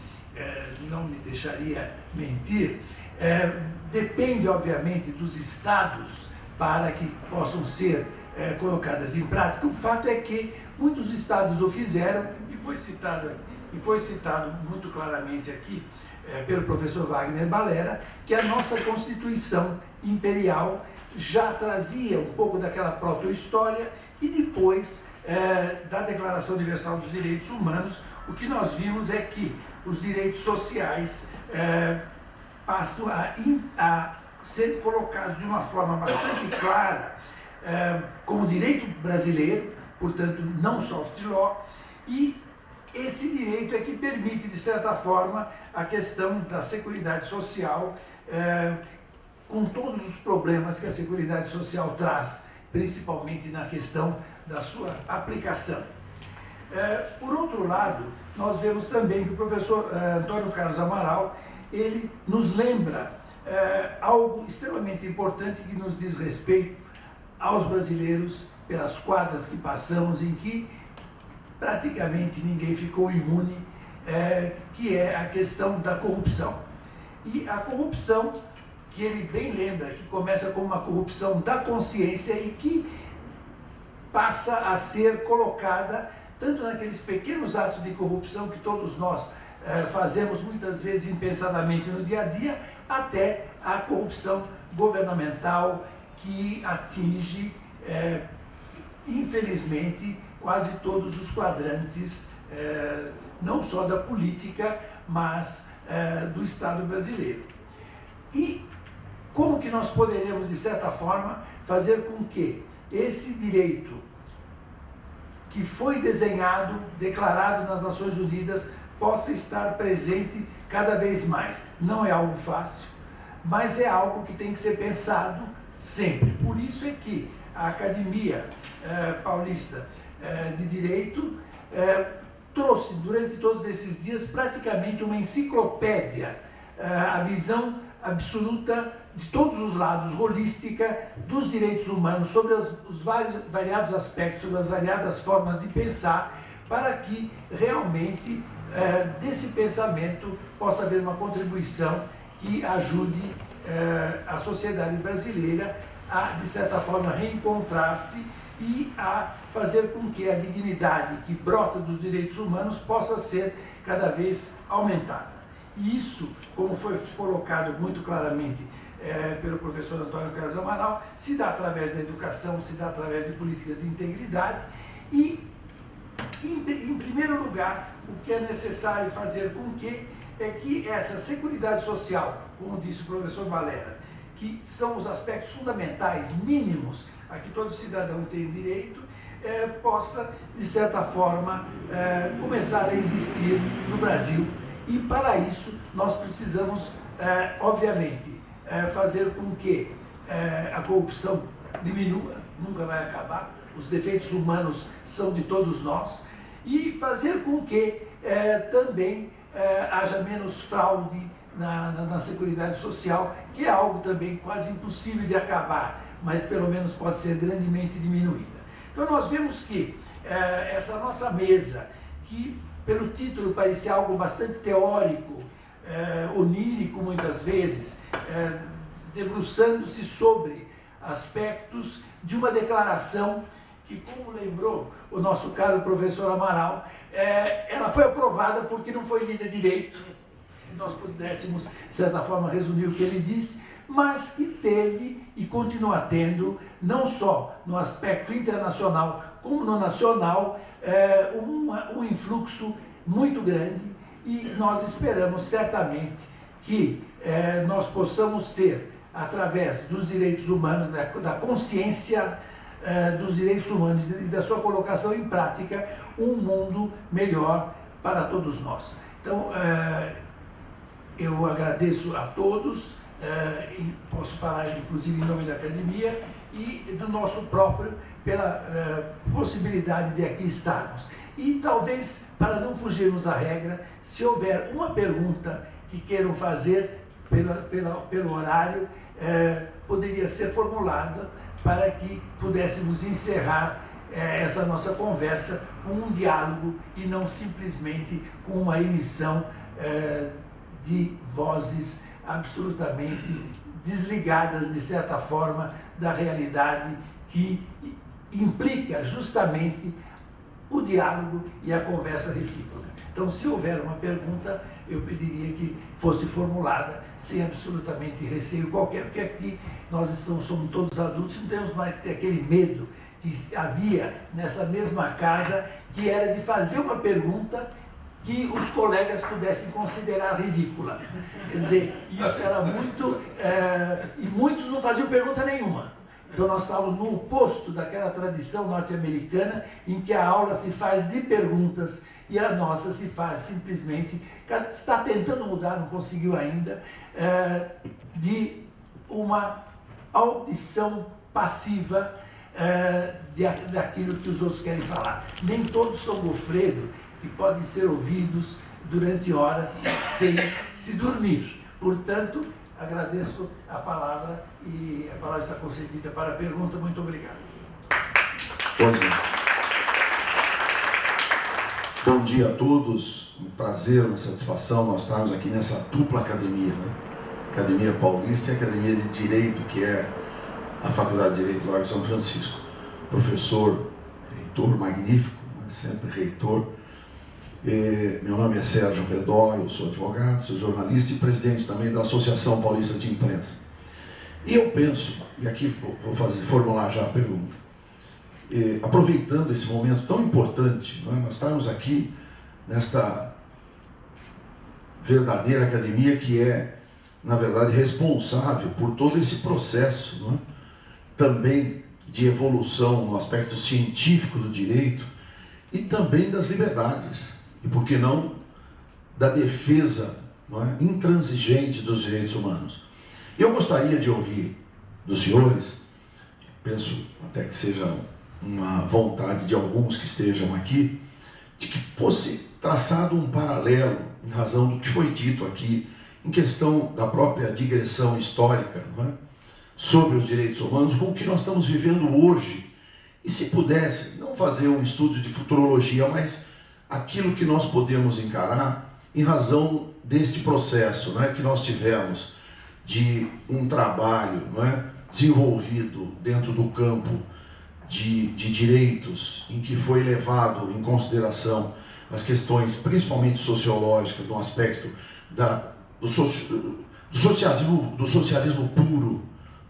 não me deixaria mentir, depende obviamente dos estados para que possam ser colocadas em prática. O fato é que muitos estados o fizeram, e foi citado muito claramente aqui pelo professor Wagner Balera, que a nossa Constituição Imperial já trazia um pouco daquela proto-história, e depois da Declaração Universal dos Direitos Humanos, o que nós vimos é que os direitos sociais passam a ser colocados de uma forma bastante clara como direito brasileiro, portanto não soft law, e esse direito é que permite, de certa forma, a questão da Seguridade Social, com todos os problemas que a Seguridade Social traz, principalmente na questão da sua aplicação. Por outro lado, nós vemos também que o professor Antônio Carlos Amaral, ele nos lembra algo extremamente importante que nos diz respeito aos brasileiros, pelas quadras que passamos, em que praticamente ninguém ficou imune, que é a questão da corrupção. E a corrupção, que ele bem lembra, que começa com uma corrupção da consciência e que passa a ser colocada tanto naqueles pequenos atos de corrupção que todos nós fazemos muitas vezes impensadamente no dia a dia, até a corrupção governamental que atinge, infelizmente, quase todos os quadrantes, não só da política, mas do Estado brasileiro. E como que nós poderemos, de certa forma, fazer com que esse direito que foi desenhado, declarado nas Nações Unidas, possa estar presente cada vez mais? Não é algo fácil, mas é algo que tem que ser pensado sempre. Por isso é que a Academia Paulista de Direito trouxe durante todos esses dias praticamente uma enciclopédia, a visão absoluta de todos os lados, holística, dos direitos humanos, sobre os variados aspectos, sobre as variadas formas de pensar, para que realmente desse pensamento possa haver uma contribuição que ajude a sociedade brasileira a, de certa forma, reencontrar-se e a fazer com que a dignidade que brota dos direitos humanos possa ser cada vez aumentada. E isso, como foi colocado muito claramente pelo professor Antônio Carlos Amaral, se dá através da educação, se dá através de políticas de integridade e, em primeiro lugar, o que é necessário fazer com que essa seguridade social, como disse o professor Valera, que são os aspectos fundamentais, mínimos, a que todo cidadão tem direito, possa, de certa forma, começar a existir no Brasil. E, para isso, nós precisamos, obviamente, fazer com que a corrupção diminua, nunca vai acabar, os defeitos humanos são de todos nós, e fazer com que também haja menos fraude na Seguridade Social, que é algo também quase impossível de acabar, mas pelo menos pode ser grandemente diminuída. Então nós vemos que essa nossa mesa, que pelo título parecia algo bastante teórico, onírico muitas vezes, debruçando-se sobre aspectos de uma declaração que, como lembrou o nosso caro professor Amaral, ela foi aprovada porque não foi lida direito, se nós pudéssemos, de certa forma, resumir o que ele disse, mas que teve e continua tendo, não só no aspecto internacional, como no nacional, um influxo muito grande, e nós esperamos certamente que nós possamos ter, através dos direitos humanos, da consciência dos direitos humanos e da sua colocação em prática, um mundo melhor para todos nós. Então, eu agradeço a todos, posso falar inclusive em nome da academia e do nosso próprio, pela possibilidade de aqui estarmos. E talvez, para não fugirmos à regra, se houver uma pergunta que queiram fazer pelo horário, poderia ser formulada para que pudéssemos encerrar essa nossa conversa com um diálogo e não simplesmente com uma emissão de vozes absolutamente desligadas, de certa forma, da realidade que implica justamente o diálogo e a conversa recíproca. Então, se houver uma pergunta, eu pediria que fosse formulada sem absolutamente receio qualquer, porque aqui nós somos todos adultos e não temos mais que ter aquele medo que havia nessa mesma casa, que era de fazer uma pergunta que os colegas pudessem considerar ridícula. Quer dizer, isso era muito... e muitos não faziam pergunta nenhuma. Então nós estávamos no oposto daquela tradição norte-americana em que a aula se faz de perguntas e a nossa se faz simplesmente, está tentando mudar, não conseguiu ainda, de uma audição passiva daquilo que os outros querem falar. Nem todos são Gofredo, que podem ser ouvidos durante horas sem se dormir. Portanto, agradeço a palavra e a palavra está concedida para a pergunta. Muito obrigado.
Bom dia. Bom dia a todos. Um prazer, uma satisfação nós estarmos aqui nessa dupla academia, né? Academia Paulista e Academia de Direito, que é a Faculdade de Direito do Largo de São Francisco. Professor, reitor magnífico, né? Sempre reitor. Meu nome é Sérgio Redó, eu sou advogado, sou jornalista e presidente também da Associação Paulista de Imprensa. E eu penso, e aqui vou formular já a pergunta, aproveitando esse momento tão importante, não é? Nós estamos aqui nesta verdadeira academia que é, na verdade, responsável por todo esse processo, não é? Também de evolução no aspecto científico do direito e também das liberdades. E por que não da defesa, não é, intransigente dos direitos humanos. Eu gostaria de ouvir dos senhores, penso até que seja uma vontade de alguns que estejam aqui, de que fosse traçado um paralelo, em razão do que foi dito aqui, em questão da própria digressão histórica, não é? Sobre os direitos humanos, com o que nós estamos vivendo hoje. E se pudesse, não fazer um estudo de futurologia, mas aquilo que nós podemos encarar em razão deste processo, não é, que nós tivemos de um trabalho, não é, desenvolvido dentro do campo de direitos, em que foi levado em consideração as questões, principalmente sociológicas, do aspecto do socialismo puro,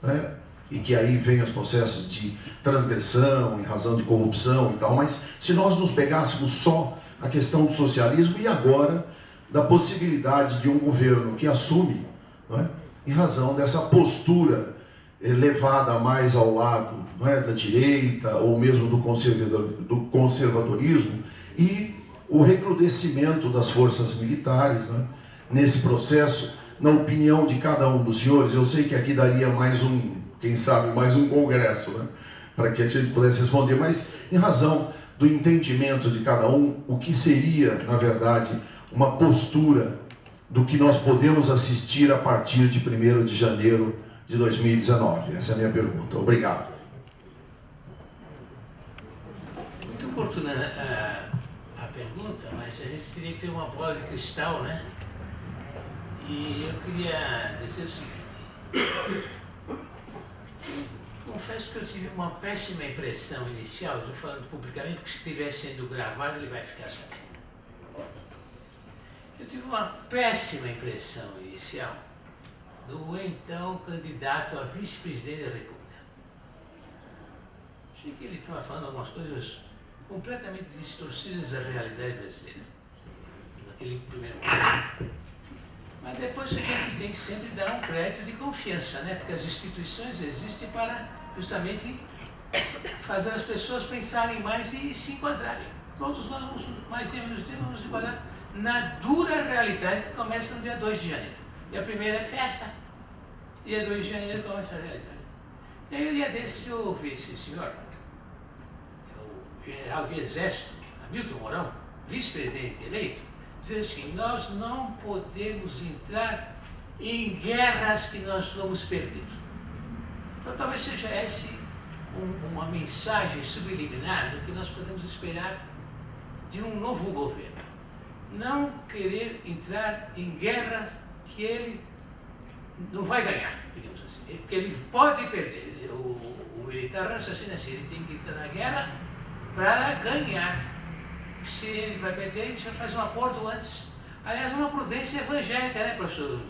né? E que aí vem os processos de transgressão, em razão de corrupção e tal, mas se nós nos pegássemos só a questão do socialismo e agora da possibilidade de um governo que assume, não é, em razão dessa postura levada mais ao lado, não é, da direita ou mesmo do conservadorismo, e o recrudescimento das forças militares, não é, nesse processo, na opinião de cada um dos senhores. Eu sei que aqui daria mais quem sabe, mais um congresso, né, para que a gente pudesse responder, mas em razão do entendimento de cada um, o que seria, na verdade, uma postura do que nós podemos assistir a partir de 1º de janeiro de 2019? Essa é a minha pergunta. Obrigado.
Muito oportuna a pergunta, mas a gente teria que ter uma bola de cristal, né? E eu queria dizer o seguinte. Confesso que eu tive uma péssima impressão inicial, estou falando publicamente, porque se estiver sendo gravado ele vai ficar sabendo. Eu tive uma péssima impressão inicial do então candidato a vice-presidente da República. Achei que ele estava falando algumas coisas completamente distorcidas da realidade brasileira, naquele primeiro momento. Mas depois a gente tem que sempre dar um crédito de confiança, né? Porque as instituições existem para justamente fazer as pessoas pensarem mais e se enquadrarem. Todos nós, mais dia menos dia, vamos enquadrar na dura realidade que começa no dia 2 de janeiro. E a primeira é festa, dia 2 de janeiro começa a realidade. E aí, um dia desses, eu ouvi esse senhor, o general de exército, Hamilton Mourão, vice-presidente eleito, dizer assim: nós não podemos entrar em guerras que nós vamos perder. Então talvez seja essa uma mensagem subliminar do que nós podemos esperar de um novo governo. Não querer entrar em guerras que ele não vai ganhar, digamos assim, porque ele pode perder. O militar raciocina assim: ele tem que entrar na guerra para ganhar. Se ele vai perder, a gente vai fazer um acordo antes. Aliás, é uma prudência evangélica, né, professor?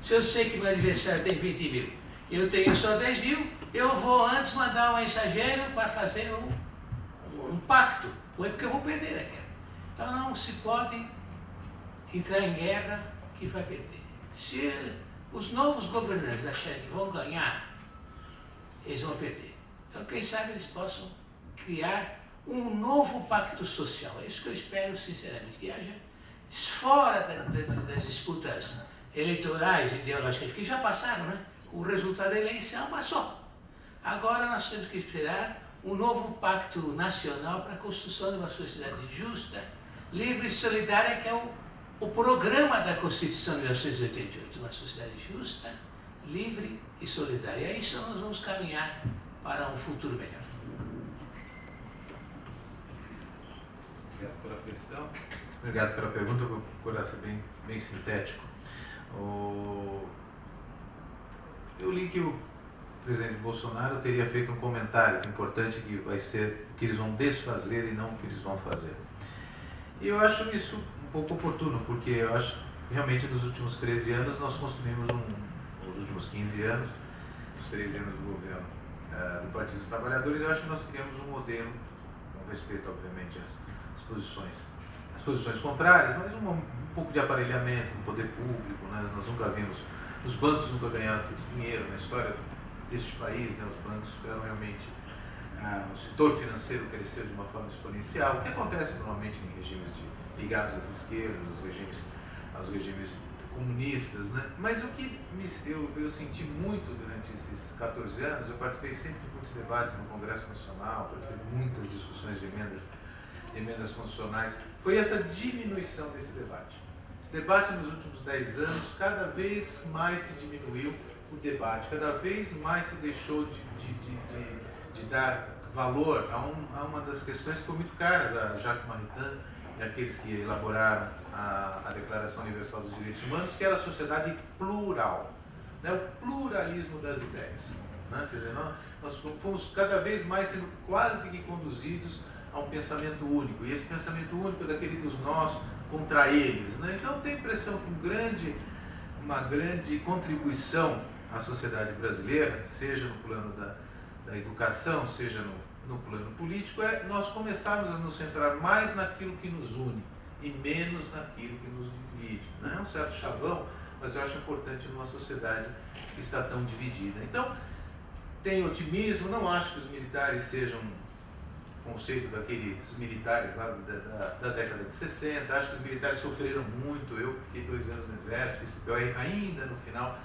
Se eu sei que meu adversário tem 20 mil, eu tenho só 10 mil, eu vou antes mandar um mensageiro para fazer um pacto, porque eu vou perder a guerra. Então não se pode entrar em guerra que vai perder. Se os novos governantes acharem que vão ganhar, eles vão perder. Então quem sabe eles possam criar um novo pacto social. É isso que eu espero, sinceramente, que haja, fora das disputas eleitorais, ideológicas, que já passaram, né? O resultado da eleição passou. Agora nós temos que esperar um novo pacto nacional para a construção de uma sociedade justa, livre e solidária, que é o programa da Constituição de 1988. Uma sociedade justa, livre e solidária. É isso que nós vamos caminhar para um futuro melhor.
Obrigado pela questão. Obrigado pela pergunta. Eu vou procurar ser bem sintético. Eu li que o presidente Bolsonaro teria feito um comentário importante, que vai ser o que eles vão desfazer e não o que eles vão fazer. E eu acho isso um pouco oportuno, porque eu acho que realmente nos últimos 13 anos nós construímos nos últimos 15 anos, os 13 anos do governo do Partido dos Trabalhadores, eu acho que nós criamos um modelo, com respeito, obviamente, às posições contrárias, mas um pouco de aparelhamento no poder público, né? Nós nunca vimos, os bancos nunca ganharam tanto dinheiro na história deste país, né? Os bancos tiveram realmente, o setor financeiro cresceu de uma forma exponencial, o que acontece normalmente em regimes ligados às esquerdas, aos regimes comunistas, né? Mas o que eu senti muito durante esses 14 anos, eu participei sempre de muitos debates no Congresso Nacional, participei de muitas discussões de emendas emendas constitucionais, foi essa diminuição desse debate. Esse debate nos últimos 10 anos, cada vez mais se diminuiu o debate, cada vez mais se deixou de dar valor a uma das questões que foram muito caras a Jacques Maritain e aqueles que elaboraram a Declaração Universal dos Direitos Humanos, que era a sociedade plural, né? O pluralismo das ideias. Né? Quer dizer, nós fomos cada vez mais sendo quase que conduzidos a um pensamento único, e esse pensamento único daquele dos nós contra eles. Né? Então, tenho a impressão que uma grande contribuição à sociedade brasileira, seja no plano da educação, seja no plano político, é nós começarmos a nos centrar mais naquilo que nos une e menos naquilo que nos divide. Né? É um certo chavão, mas eu acho importante numa sociedade que está tão dividida. Então, tenho otimismo, não acho que os militares sejam conceito daqueles militares lá da década de 60, acho que os militares sofreram muito, eu fiquei 2 anos no exército, ainda no final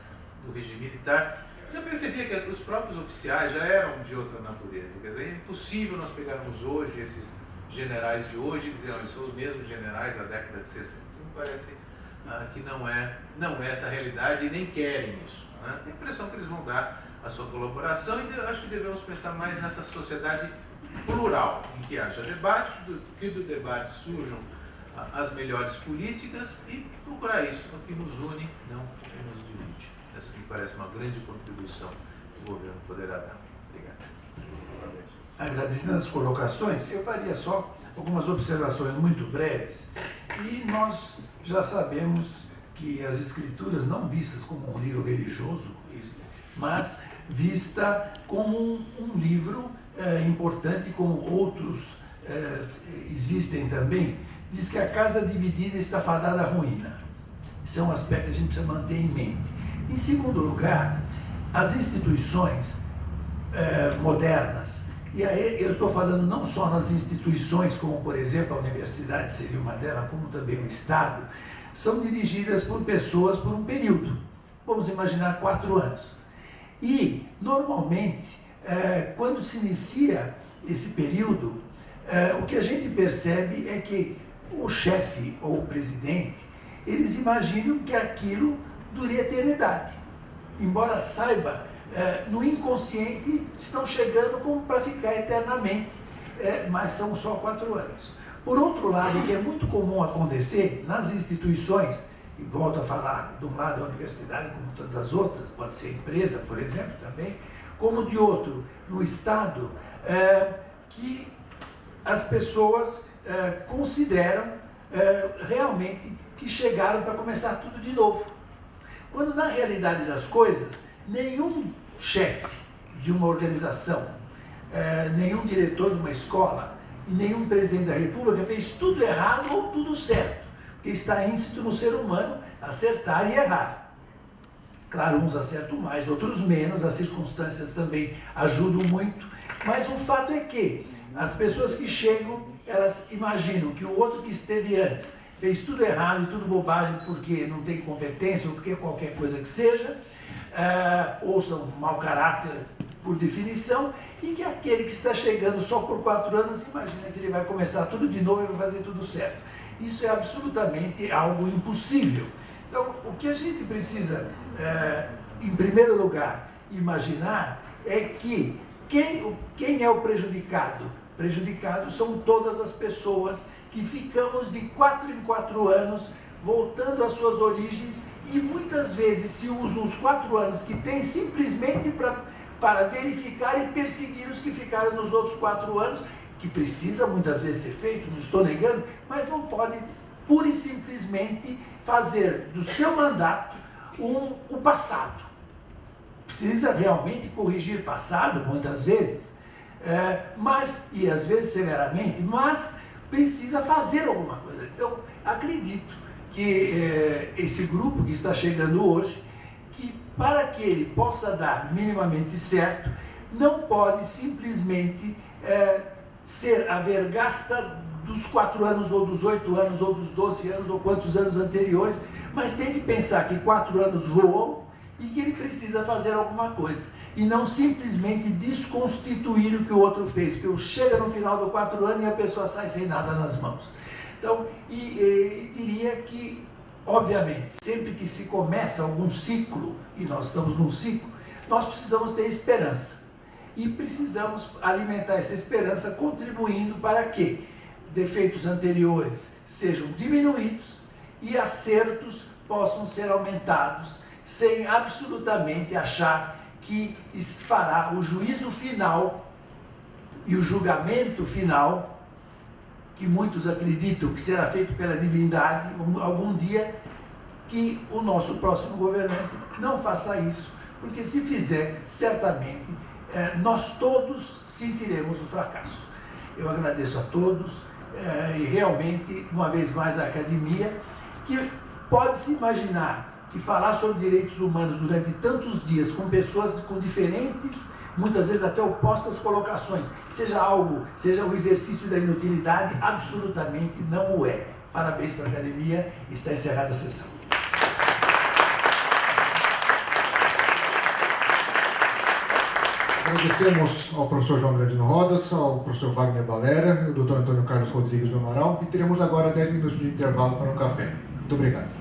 do regime militar, já percebia que os próprios oficiais já eram de outra natureza, quer dizer, é impossível nós pegarmos hoje esses generais de hoje e dizer, eles são os mesmos generais da década de 60, isso me parece que não é essa a realidade e nem querem isso, né? Tenho a impressão que eles vão dar a sua colaboração e acho que devemos pensar mais nessa sociedade plural, em que haja debate, que do debate surjam as melhores políticas e procurar isso, o que nos une, não o que nos divide. Essa me parece uma grande contribuição que o governo poderá dar. Obrigado.
Agradecendo as colocações, eu faria só algumas observações muito breves. E nós já sabemos que as escrituras, não vistas como um livro religioso, mas vista como um livro importante, como outros existem também, diz que a casa dividida está fadada à ruína. Esse é um aspecto que a gente precisa manter em mente. Em segundo lugar, as instituições modernas, e aí eu estou falando não só nas instituições, como por exemplo a universidade seria uma delas, como também o Estado, são dirigidas por pessoas por um período, vamos imaginar 4 anos. E, normalmente, quando se inicia esse período, o que a gente percebe é que o chefe ou o presidente, eles imaginam que aquilo dure eternidade. Embora saiba, no inconsciente, estão chegando para ficar eternamente, mas são só 4 anos. Por outro lado, o que é muito comum acontecer nas instituições, e volto a falar de um lado da universidade como tantas outras, pode ser empresa, por exemplo, também, como de outro, no Estado, que as pessoas consideram realmente que chegaram para começar tudo de novo. Quando na realidade das coisas, nenhum chefe de uma organização, nenhum diretor de uma escola e nenhum presidente da República fez tudo errado ou tudo certo, porque está íncito no ser humano acertar e errar. Claro, uns acertam mais, outros menos, as circunstâncias também ajudam muito, mas o fato é que as pessoas que chegam, elas imaginam que o outro que esteve antes fez tudo errado e tudo bobagem porque não tem competência ou porque qualquer coisa que seja, ou são mau caráter por definição, e que aquele que está chegando só por 4 anos imagina que ele vai começar tudo de novo e vai fazer tudo certo. Isso é absolutamente algo impossível. Então, o que a gente precisa, em primeiro lugar, imaginar é que quem é o prejudicado? Prejudicados são todas as pessoas que ficamos de 4 em 4 anos voltando às suas origens e muitas vezes se usam os 4 anos que tem simplesmente para verificar e perseguir os que ficaram nos outros 4 anos, que precisa muitas vezes ser feito, não estou negando, mas não pode pura e simplesmente fazer do seu mandato o passado. Precisa realmente corrigir passado, muitas vezes, e às vezes severamente, mas precisa fazer alguma coisa. Então, acredito que esse grupo que está chegando hoje, que para que ele possa dar minimamente certo, não pode simplesmente ser a vergasta dos 4 anos, ou dos 8 anos, ou dos 12 anos, ou quantos anos anteriores, mas tem que pensar que 4 anos voam e que ele precisa fazer alguma coisa. e não simplesmente desconstituir o que o outro fez, porque chega no final do 4 anos e a pessoa sai sem nada nas mãos. Então, diria que, obviamente, sempre que se começa algum ciclo, e nós estamos num ciclo, nós precisamos ter esperança. E precisamos alimentar essa esperança contribuindo para que defeitos anteriores sejam diminuídos e acertos possam ser aumentados, sem absolutamente achar que fará o juízo final e o julgamento final, que muitos acreditam que será feito pela divindade algum dia, que o nosso próximo governante não faça isso, porque se fizer, certamente, nós todos sentiremos o fracasso. Eu agradeço a todos e realmente, uma vez mais, a academia, que pode-se imaginar que falar sobre direitos humanos durante tantos dias com pessoas com diferentes, muitas vezes até opostas colocações, seja o exercício da inutilidade, absolutamente não o é. Parabéns para a academia, está encerrada a sessão.
Agradecemos ao professor João Grandino Rodas, ao professor Wagner Balera, ao doutor Antônio Carlos Rodrigues do Amaral, e teremos agora 10 minutos de intervalo para um café. Muito obrigado.